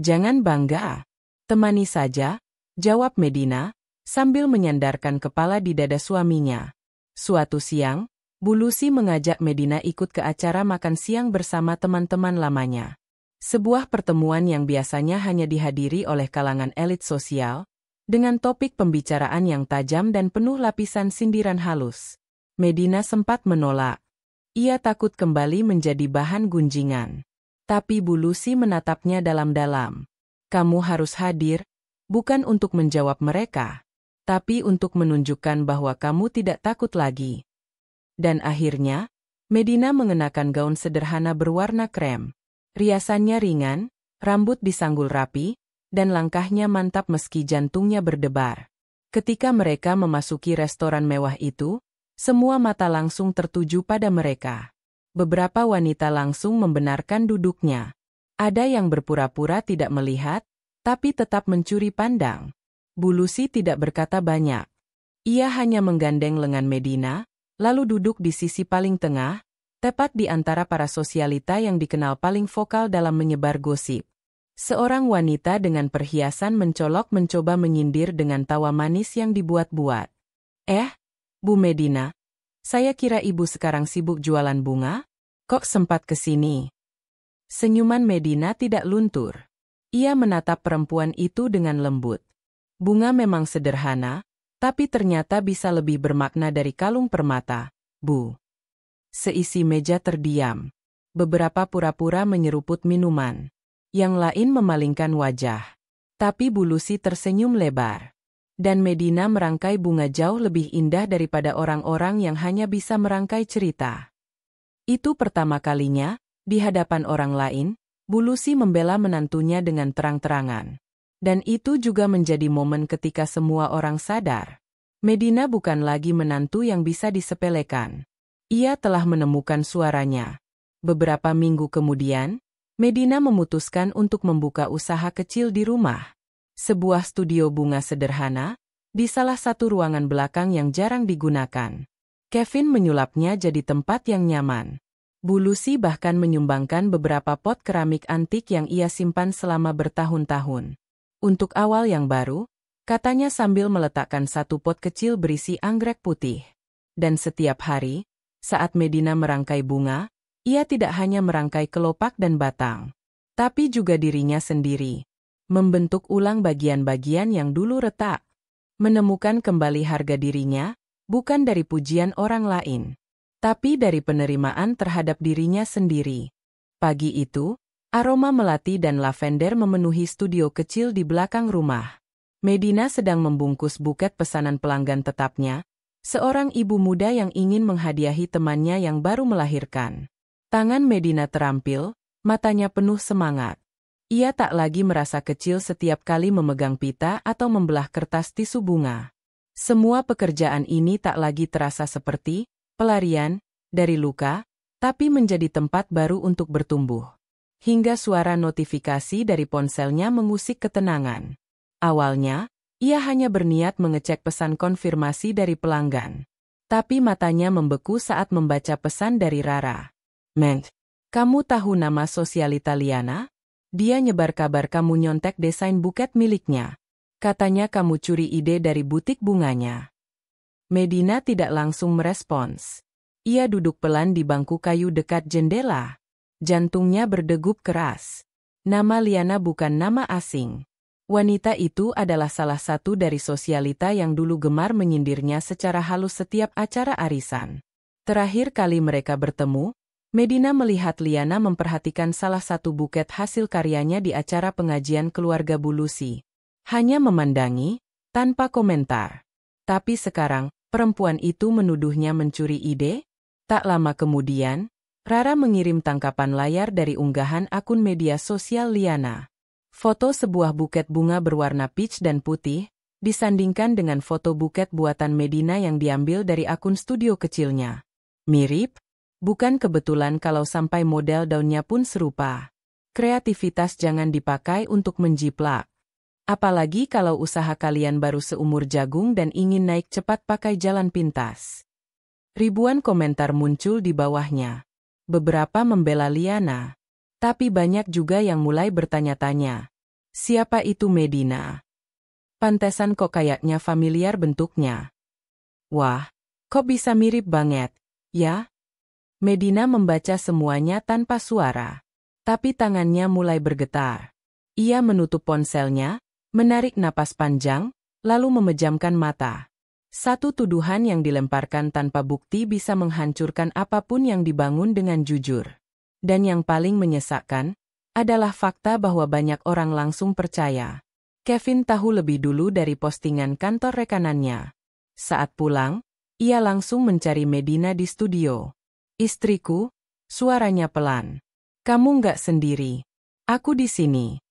Jangan bangga. Temani saja, jawab Medina, sambil menyandarkan kepala di dada suaminya. Suatu siang, Bu Lucy mengajak Medina ikut ke acara makan siang bersama teman-teman lamanya. Sebuah pertemuan yang biasanya hanya dihadiri oleh kalangan elit sosial, dengan topik pembicaraan yang tajam dan penuh lapisan sindiran halus. Medina sempat menolak. Ia takut kembali menjadi bahan gunjingan. Tapi Bu Lucy menatapnya dalam-dalam. Kamu harus hadir, bukan untuk menjawab mereka, tapi untuk menunjukkan bahwa kamu tidak takut lagi. Dan akhirnya, Medina mengenakan gaun sederhana berwarna krem. Riasannya ringan, rambut disanggul rapi, dan langkahnya mantap meski jantungnya berdebar. Ketika mereka memasuki restoran mewah itu, semua mata langsung tertuju pada mereka. Beberapa wanita langsung membenarkan duduknya. Ada yang berpura-pura tidak melihat, tapi tetap mencuri pandang. Bu Lucy tidak berkata banyak. Ia hanya menggandeng lengan Medina, lalu duduk di sisi paling tengah, tepat di antara para sosialita yang dikenal paling vokal dalam menyebar gosip. Seorang wanita dengan perhiasan mencolok mencoba menyindir dengan tawa manis yang dibuat-buat. Bu Medina, saya kira ibu sekarang sibuk jualan bunga? Kok sempat ke sini? Senyuman Medina tidak luntur. Ia menatap perempuan itu dengan lembut. Bunga memang sederhana, tapi ternyata bisa lebih bermakna dari kalung permata, Bu. Seisi meja terdiam. Beberapa pura-pura menyeruput minuman. Yang lain memalingkan wajah. Tapi Bu Lucy tersenyum lebar. Dan Medina merangkai bunga jauh lebih indah daripada orang-orang yang hanya bisa merangkai cerita. Itu pertama kalinya, di hadapan orang lain, Bu Lucy membela menantunya dengan terang-terangan. Dan itu juga menjadi momen ketika semua orang sadar. Medina bukan lagi menantu yang bisa disepelekan. Ia telah menemukan suaranya. Beberapa minggu kemudian, Medina memutuskan untuk membuka usaha kecil di rumah. Sebuah studio bunga sederhana, di salah satu ruangan belakang yang jarang digunakan. Kevin menyulapnya jadi tempat yang nyaman. Bu Lucy bahkan menyumbangkan beberapa pot keramik antik yang ia simpan selama bertahun-tahun. Untuk awal yang baru, katanya sambil meletakkan satu pot kecil berisi anggrek putih. Dan setiap hari, saat Medina merangkai bunga, ia tidak hanya merangkai kelopak dan batang, tapi juga dirinya sendiri. Membentuk ulang bagian-bagian yang dulu retak. Menemukan kembali harga dirinya, bukan dari pujian orang lain, tapi dari penerimaan terhadap dirinya sendiri. Pagi itu, aroma melati dan lavender memenuhi studio kecil di belakang rumah. Medina sedang membungkus buket pesanan pelanggan tetapnya, seorang ibu muda yang ingin menghadiahi temannya yang baru melahirkan. Tangan Medina terampil, matanya penuh semangat. Ia tak lagi merasa kecil setiap kali memegang pita atau membelah kertas tisu bunga. Semua pekerjaan ini tak lagi terasa seperti pelarian dari luka, tapi menjadi tempat baru untuk bertumbuh. Hingga suara notifikasi dari ponselnya mengusik ketenangan. Awalnya, ia hanya berniat mengecek pesan konfirmasi dari pelanggan. Tapi matanya membeku saat membaca pesan dari Rara. "Ment, kamu tahu nama sosialita Liana? Dia nyebar kabar kamu nyontek desain buket miliknya. Katanya kamu curi ide dari butik bunganya." Medina tidak langsung merespons. Ia duduk pelan di bangku kayu dekat jendela. Jantungnya berdegup keras. Nama Liana bukan nama asing. Wanita itu adalah salah satu dari sosialita yang dulu gemar menyindirnya secara halus setiap acara arisan. Terakhir kali mereka bertemu, Medina melihat Liana memperhatikan salah satu buket hasil karyanya di acara pengajian keluarga Bu Lucy. Hanya memandangi, tanpa komentar. Tapi sekarang, perempuan itu menuduhnya mencuri ide. Tak lama kemudian, Rara mengirim tangkapan layar dari unggahan akun media sosial Liana. Foto sebuah buket bunga berwarna peach dan putih, disandingkan dengan foto buket buatan Medina yang diambil dari akun studio kecilnya. Mirip? Bukan kebetulan kalau sampai model daunnya pun serupa. Kreativitas jangan dipakai untuk menjiplak. Apalagi kalau usaha kalian baru seumur jagung dan ingin naik cepat pakai jalan pintas. Ribuan komentar muncul di bawahnya. Beberapa membela Liana. Tapi banyak juga yang mulai bertanya-tanya. Siapa itu Medina? Pantesan kok kayaknya familiar bentuknya. Wah, kok bisa mirip banget, ya? Medina membaca semuanya tanpa suara. Tapi tangannya mulai bergetar. Ia menutup ponselnya, menarik napas panjang, lalu memejamkan mata. Satu tuduhan yang dilemparkan tanpa bukti bisa menghancurkan apapun yang dibangun dengan jujur. Dan yang paling menyesakkan adalah fakta bahwa banyak orang langsung percaya. Kevin tahu lebih dulu dari postingan kantor rekanannya. Saat pulang, ia langsung mencari Medina di studio. "Istriku," suaranya pelan. "Kamu nggak sendiri. Aku di sini."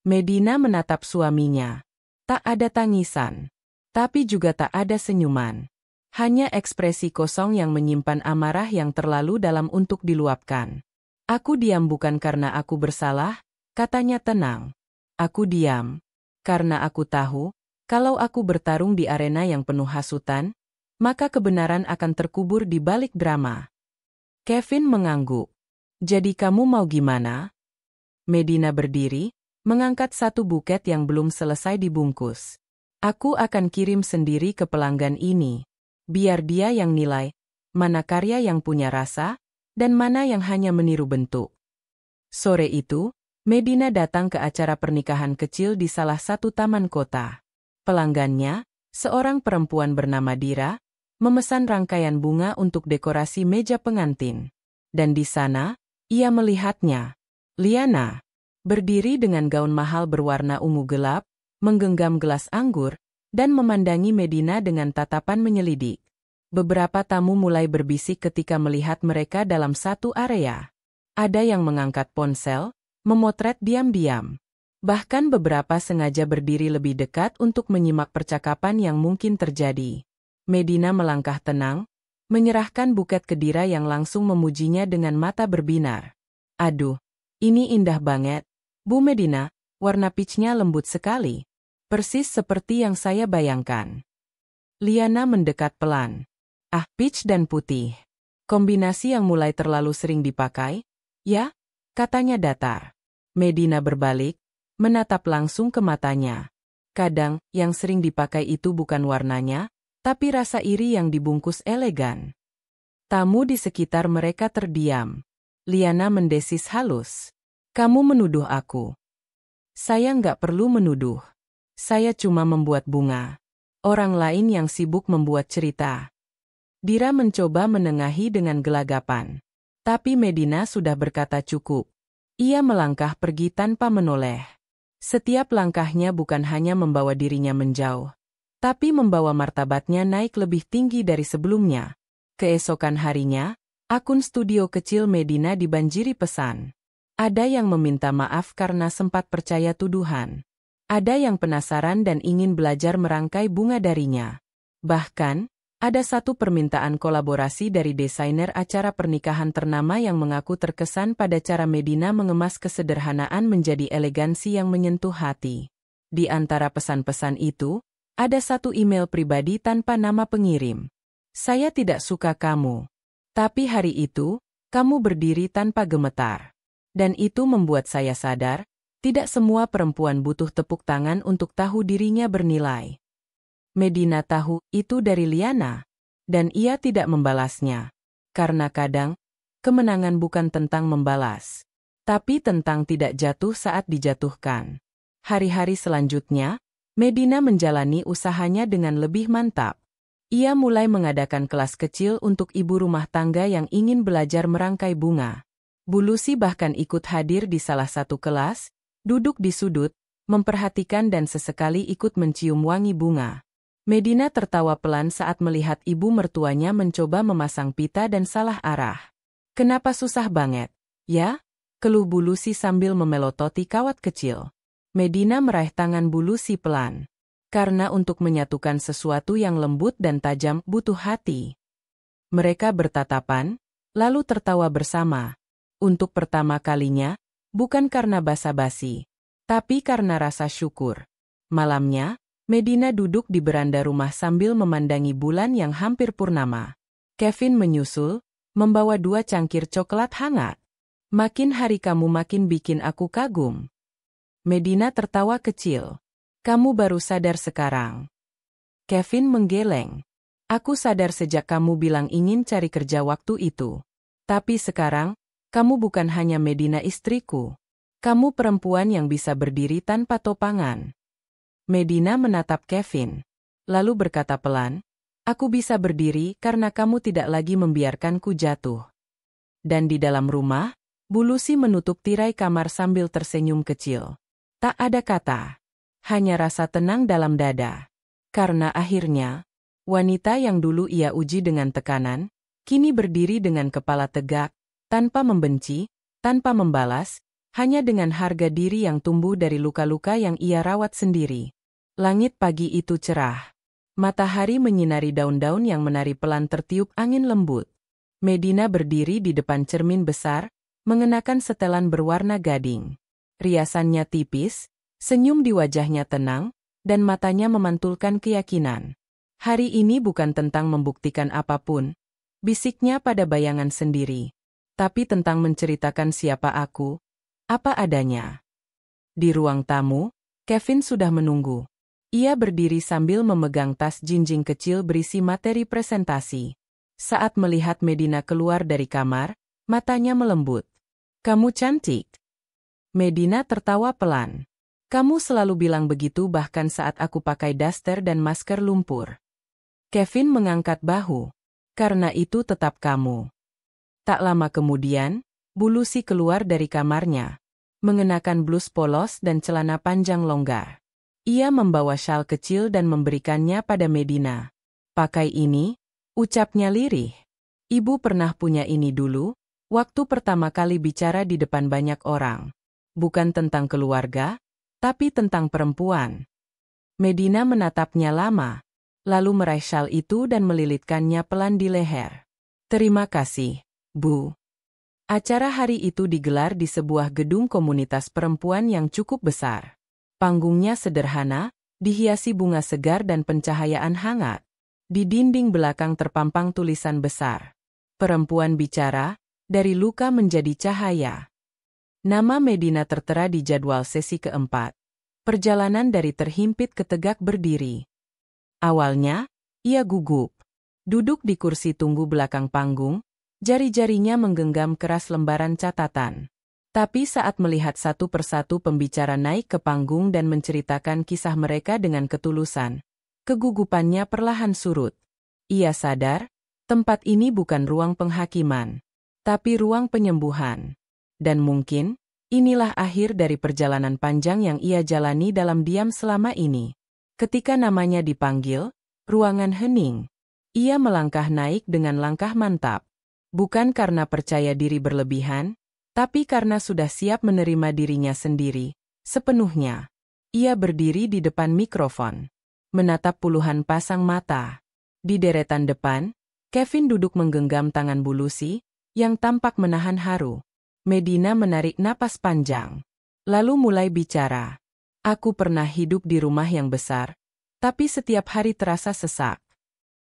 Medina menatap suaminya. Tak ada tangisan. Tapi juga tak ada senyuman. Hanya ekspresi kosong yang menyimpan amarah yang terlalu dalam untuk diluapkan. "Aku diam bukan karena aku bersalah," katanya tenang. "Aku diam karena aku tahu, kalau aku bertarung di arena yang penuh hasutan, maka kebenaran akan terkubur di balik drama." Kevin mengangguk. "Jadi kamu mau gimana?" Medina berdiri, mengangkat satu buket yang belum selesai dibungkus. "Aku akan kirim sendiri ke pelanggan ini. Biar dia yang nilai, mana karya yang punya rasa, dan mana yang hanya meniru bentuk." Sore itu, Medina datang ke acara pernikahan kecil di salah satu taman kota. Pelanggannya, seorang perempuan bernama Dira, memesan rangkaian bunga untuk dekorasi meja pengantin. Dan di sana, ia melihatnya. Liana, berdiri dengan gaun mahal berwarna ungu gelap, menggenggam gelas anggur, dan memandangi Medina dengan tatapan menyelidik. Beberapa tamu mulai berbisik ketika melihat mereka dalam satu area. Ada yang mengangkat ponsel, memotret diam-diam. Bahkan beberapa sengaja berdiri lebih dekat untuk menyimak percakapan yang mungkin terjadi. Medina melangkah tenang, menyerahkan buket ke Dira yang langsung memujinya dengan mata berbinar. Aduh, ini indah banget, Bu Medina, warna peach-nya lembut sekali. Persis seperti yang saya bayangkan. Liana mendekat pelan. Ah, peach dan putih. Kombinasi yang mulai terlalu sering dipakai, ya? Katanya datar. Medina berbalik, menatap langsung ke matanya. Kadang, yang sering dipakai itu bukan warnanya, tapi rasa iri yang dibungkus elegan. Tamu di sekitar mereka terdiam. Liana mendesis halus. Kamu menuduh aku. Saya nggak perlu menuduh. Saya cuma membuat bunga. Orang lain yang sibuk membuat cerita. Dira mencoba menengahi dengan gelagapan. Tapi Medina sudah berkata cukup. Ia melangkah pergi tanpa menoleh. Setiap langkahnya bukan hanya membawa dirinya menjauh, tapi membawa martabatnya naik lebih tinggi dari sebelumnya. Keesokan harinya, akun studio kecil Medina dibanjiri pesan. Ada yang meminta maaf karena sempat percaya tuduhan. Ada yang penasaran dan ingin belajar merangkai bunga darinya. Bahkan, ada satu permintaan kolaborasi dari desainer acara pernikahan ternama yang mengaku terkesan pada cara Medina mengemas kesederhanaan menjadi elegansi yang menyentuh hati. Di antara pesan-pesan itu, ada satu email pribadi tanpa nama pengirim. Saya tidak suka kamu. Tapi hari itu, kamu berdiri tanpa gemetar. Dan itu membuat saya sadar, tidak semua perempuan butuh tepuk tangan untuk tahu dirinya bernilai. Medina tahu itu dari Liana, dan ia tidak membalasnya. Karena kadang, kemenangan bukan tentang membalas, tapi tentang tidak jatuh saat dijatuhkan. Hari-hari selanjutnya, Medina menjalani usahanya dengan lebih mantap. Ia mulai mengadakan kelas kecil untuk ibu rumah tangga yang ingin belajar merangkai bunga. Bu Lucy bahkan ikut hadir di salah satu kelas, duduk di sudut, memperhatikan dan sesekali ikut mencium wangi bunga. Medina tertawa pelan saat melihat ibu mertuanya mencoba memasang pita dan salah arah. Kenapa susah banget, ya? Keluh Bu Lucy sambil memelototi kawat kecil. Medina meraih tangan Bu Lucy pelan. Karena untuk menyatukan sesuatu yang lembut dan tajam butuh hati. Mereka bertatapan, lalu tertawa bersama. Untuk pertama kalinya, bukan karena basa-basi, tapi karena rasa syukur. Malamnya, Medina duduk di beranda rumah sambil memandangi bulan yang hampir purnama. Kevin menyusul, membawa 2 cangkir coklat hangat. Makin hari kamu makin bikin aku kagum. Medina tertawa kecil. Kamu baru sadar sekarang. Kevin menggeleng. Aku sadar sejak kamu bilang ingin cari kerja waktu itu. Tapi sekarang, kamu bukan hanya Medina istriku. Kamu perempuan yang bisa berdiri tanpa topangan. Medina menatap Kevin. Lalu berkata pelan, aku bisa berdiri karena kamu tidak lagi membiarkanku jatuh. Dan di dalam rumah, Bu Lucy menutup tirai kamar sambil tersenyum kecil. Tak ada kata. Hanya rasa tenang dalam dada. Karena akhirnya, wanita yang dulu ia uji dengan tekanan, kini berdiri dengan kepala tegak, tanpa membenci, tanpa membalas, hanya dengan harga diri yang tumbuh dari luka-luka yang ia rawat sendiri. Langit pagi itu cerah. Matahari menyinari daun-daun yang menari pelan tertiup angin lembut. Medina berdiri di depan cermin besar, mengenakan setelan berwarna gading. Riasannya tipis, senyum di wajahnya tenang, dan matanya memantulkan keyakinan. Hari ini bukan tentang membuktikan apapun, bisiknya pada bayangan sendiri. Tapi tentang menceritakan siapa aku, apa adanya. Di ruang tamu, Kevin sudah menunggu. Ia berdiri sambil memegang tas jinjing kecil berisi materi presentasi. Saat melihat Medina keluar dari kamar, matanya melembut. Kamu cantik. Medina tertawa pelan. Kamu selalu bilang begitu bahkan saat aku pakai daster dan masker lumpur. Kevin mengangkat bahu. Karena itu tetap kamu. Tak lama kemudian, Bu Lucy keluar dari kamarnya, mengenakan blus polos dan celana panjang longgar. Ia membawa syal kecil dan memberikannya pada Medina. Pakai ini, ucapnya lirih. Ibu pernah punya ini dulu, waktu pertama kali bicara di depan banyak orang. Bukan tentang keluarga, tapi tentang perempuan. Medina menatapnya lama. lalu meraih syal itu dan melilitkannya pelan di leher. Terima kasih, Bu. Acara hari itu digelar di sebuah gedung komunitas perempuan yang cukup besar. Panggungnya sederhana, dihiasi bunga segar dan pencahayaan hangat. Di dinding belakang terpampang tulisan besar. Perempuan bicara, dari luka menjadi cahaya. Nama Medina tertera di jadwal sesi keempat. Perjalanan dari terhimpit ke tegak berdiri. Awalnya, ia gugup. Duduk di kursi tunggu belakang panggung, jari-jarinya menggenggam keras lembaran catatan. Tapi saat melihat satu persatu pembicara naik ke panggung dan menceritakan kisah mereka dengan ketulusan, kegugupannya perlahan surut. Ia sadar, tempat ini bukan ruang penghakiman, tapi ruang penyembuhan. Dan mungkin, inilah akhir dari perjalanan panjang yang ia jalani dalam diam selama ini. Ketika namanya dipanggil, ruangan hening. Ia melangkah naik dengan langkah mantap. Bukan karena percaya diri berlebihan, tapi karena sudah siap menerima dirinya sendiri, sepenuhnya. Ia berdiri di depan mikrofon, menatap puluhan pasang mata. Di deretan depan, Kevin duduk menggenggam tangan Bu Lucy, yang tampak menahan haru. Medina menarik napas panjang. Lalu mulai bicara. Aku pernah hidup di rumah yang besar, tapi setiap hari terasa sesak.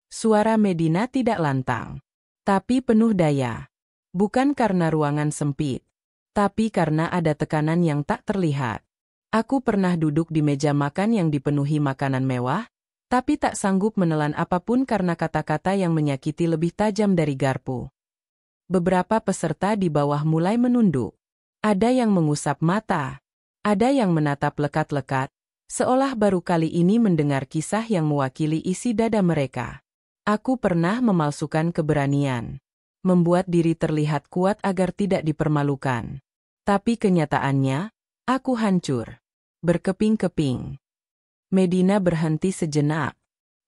Suara Medina tidak lantang, tapi penuh daya. Bukan karena ruangan sempit, tapi karena ada tekanan yang tak terlihat. Aku pernah duduk di meja makan yang dipenuhi makanan mewah, tapi tak sanggup menelan apapun karena kata-kata yang menyakiti lebih tajam dari garpu. Beberapa peserta di bawah mulai menunduk. Ada yang mengusap mata. Ada yang menatap lekat-lekat, seolah baru kali ini mendengar kisah yang mewakili isi dada mereka. Aku pernah memalsukan keberanian. Membuat diri terlihat kuat agar tidak dipermalukan. Tapi kenyataannya, aku hancur. Berkeping-keping. Medina berhenti sejenak.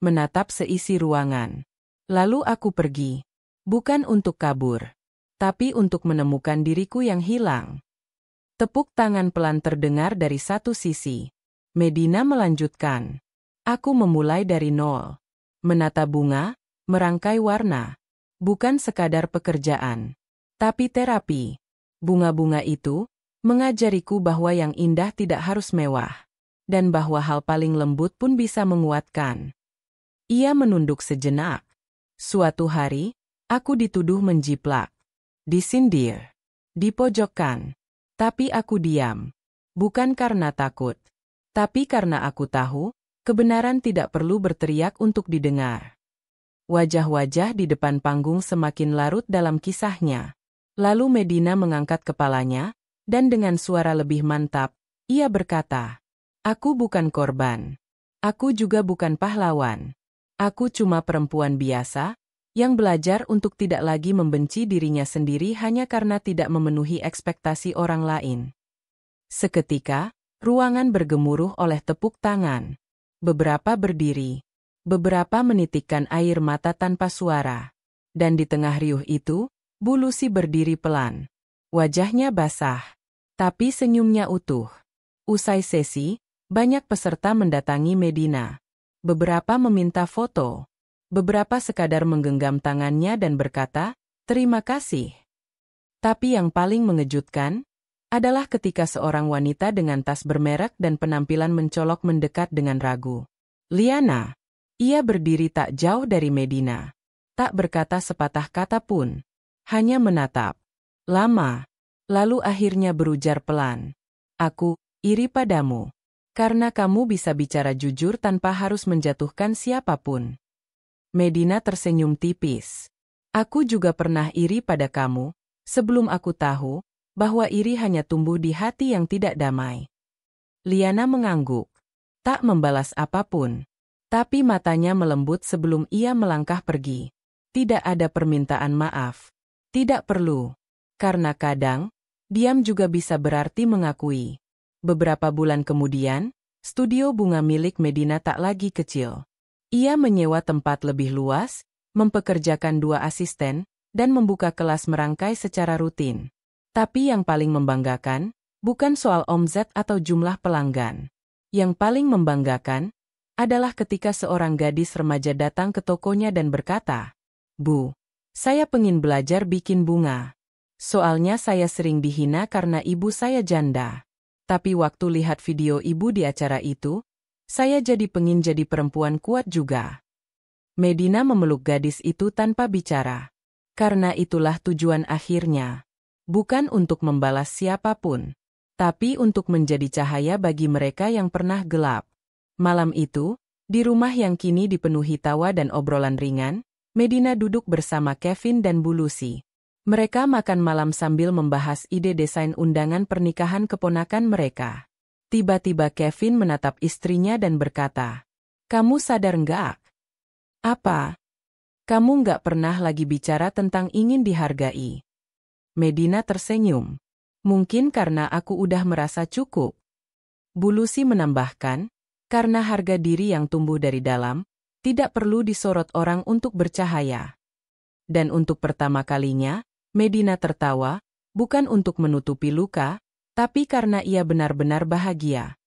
Menatap seisi ruangan. Lalu aku pergi. Bukan untuk kabur, tapi untuk menemukan diriku yang hilang. Tepuk tangan pelan terdengar dari satu sisi. Medina melanjutkan. Aku memulai dari nol. Menata bunga, merangkai warna. Bukan sekadar pekerjaan, tapi terapi. Bunga-bunga itu mengajariku bahwa yang indah tidak harus mewah. Dan bahwa hal paling lembut pun bisa menguatkan. Ia menunduk sejenak. Suatu hari, aku dituduh menjiplak, disindir, dipojokkan. Tapi aku diam. Bukan karena takut, tapi karena aku tahu, kebenaran tidak perlu berteriak untuk didengar. Wajah-wajah di depan panggung semakin larut dalam kisahnya. Lalu Medina mengangkat kepalanya, dan dengan suara lebih mantap, ia berkata, aku bukan korban. Aku juga bukan pahlawan. Aku cuma perempuan biasa, yang belajar untuk tidak lagi membenci dirinya sendiri hanya karena tidak memenuhi ekspektasi orang lain. Seketika, ruangan bergemuruh oleh tepuk tangan. Beberapa berdiri. Beberapa menitikkan air mata tanpa suara. Dan di tengah riuh itu, Bu Lucy berdiri pelan. Wajahnya basah, tapi senyumnya utuh. Usai sesi, banyak peserta mendatangi Medina. Beberapa meminta foto. Beberapa sekadar menggenggam tangannya dan berkata, terima kasih. Tapi yang paling mengejutkan adalah ketika seorang wanita dengan tas bermerek dan penampilan mencolok mendekat dengan ragu. Liana. Ia berdiri tak jauh dari Medina. Tak berkata sepatah kata pun. Hanya menatap. Lama. Lalu akhirnya berujar pelan. Aku iri padamu. Karena kamu bisa bicara jujur tanpa harus menjatuhkan siapapun. Medina tersenyum tipis. Aku juga pernah iri pada kamu, sebelum aku tahu bahwa iri hanya tumbuh di hati yang tidak damai. Liana mengangguk. Tak membalas apapun. Tapi matanya melembut sebelum ia melangkah pergi. Tidak ada permintaan maaf. Tidak perlu. Karena kadang, diam juga bisa berarti mengakui. Beberapa bulan kemudian, studio bunga milik Medina tak lagi kecil. Ia menyewa tempat lebih luas, mempekerjakan 2 asisten, dan membuka kelas merangkai secara rutin. Tapi yang paling membanggakan, bukan soal omzet atau jumlah pelanggan. Yang paling membanggakan adalah ketika seorang gadis remaja datang ke tokonya dan berkata, "Bu, saya pengen belajar bikin bunga. Soalnya saya sering dihina karena ibu saya janda. Tapi waktu lihat video ibu di acara itu, saya jadi pengen jadi perempuan kuat juga." Medina memeluk gadis itu tanpa bicara. Karena itulah tujuan akhirnya. Bukan untuk membalas siapapun, tapi untuk menjadi cahaya bagi mereka yang pernah gelap. Malam itu, di rumah yang kini dipenuhi tawa dan obrolan ringan, Medina duduk bersama Kevin dan Bu Lucy. Mereka makan malam sambil membahas ide desain undangan pernikahan keponakan mereka. Tiba-tiba Kevin menatap istrinya dan berkata, "Kamu sadar nggak? Apa? Kamu nggak pernah lagi bicara tentang ingin dihargai." Medina tersenyum. "Mungkin karena aku udah merasa cukup." Bu Lucy menambahkan, "Karena harga diri yang tumbuh dari dalam, tidak perlu disorot orang untuk bercahaya." Dan untuk pertama kalinya, Medina tertawa, bukan untuk menutupi luka, tapi karena ia benar-benar bahagia.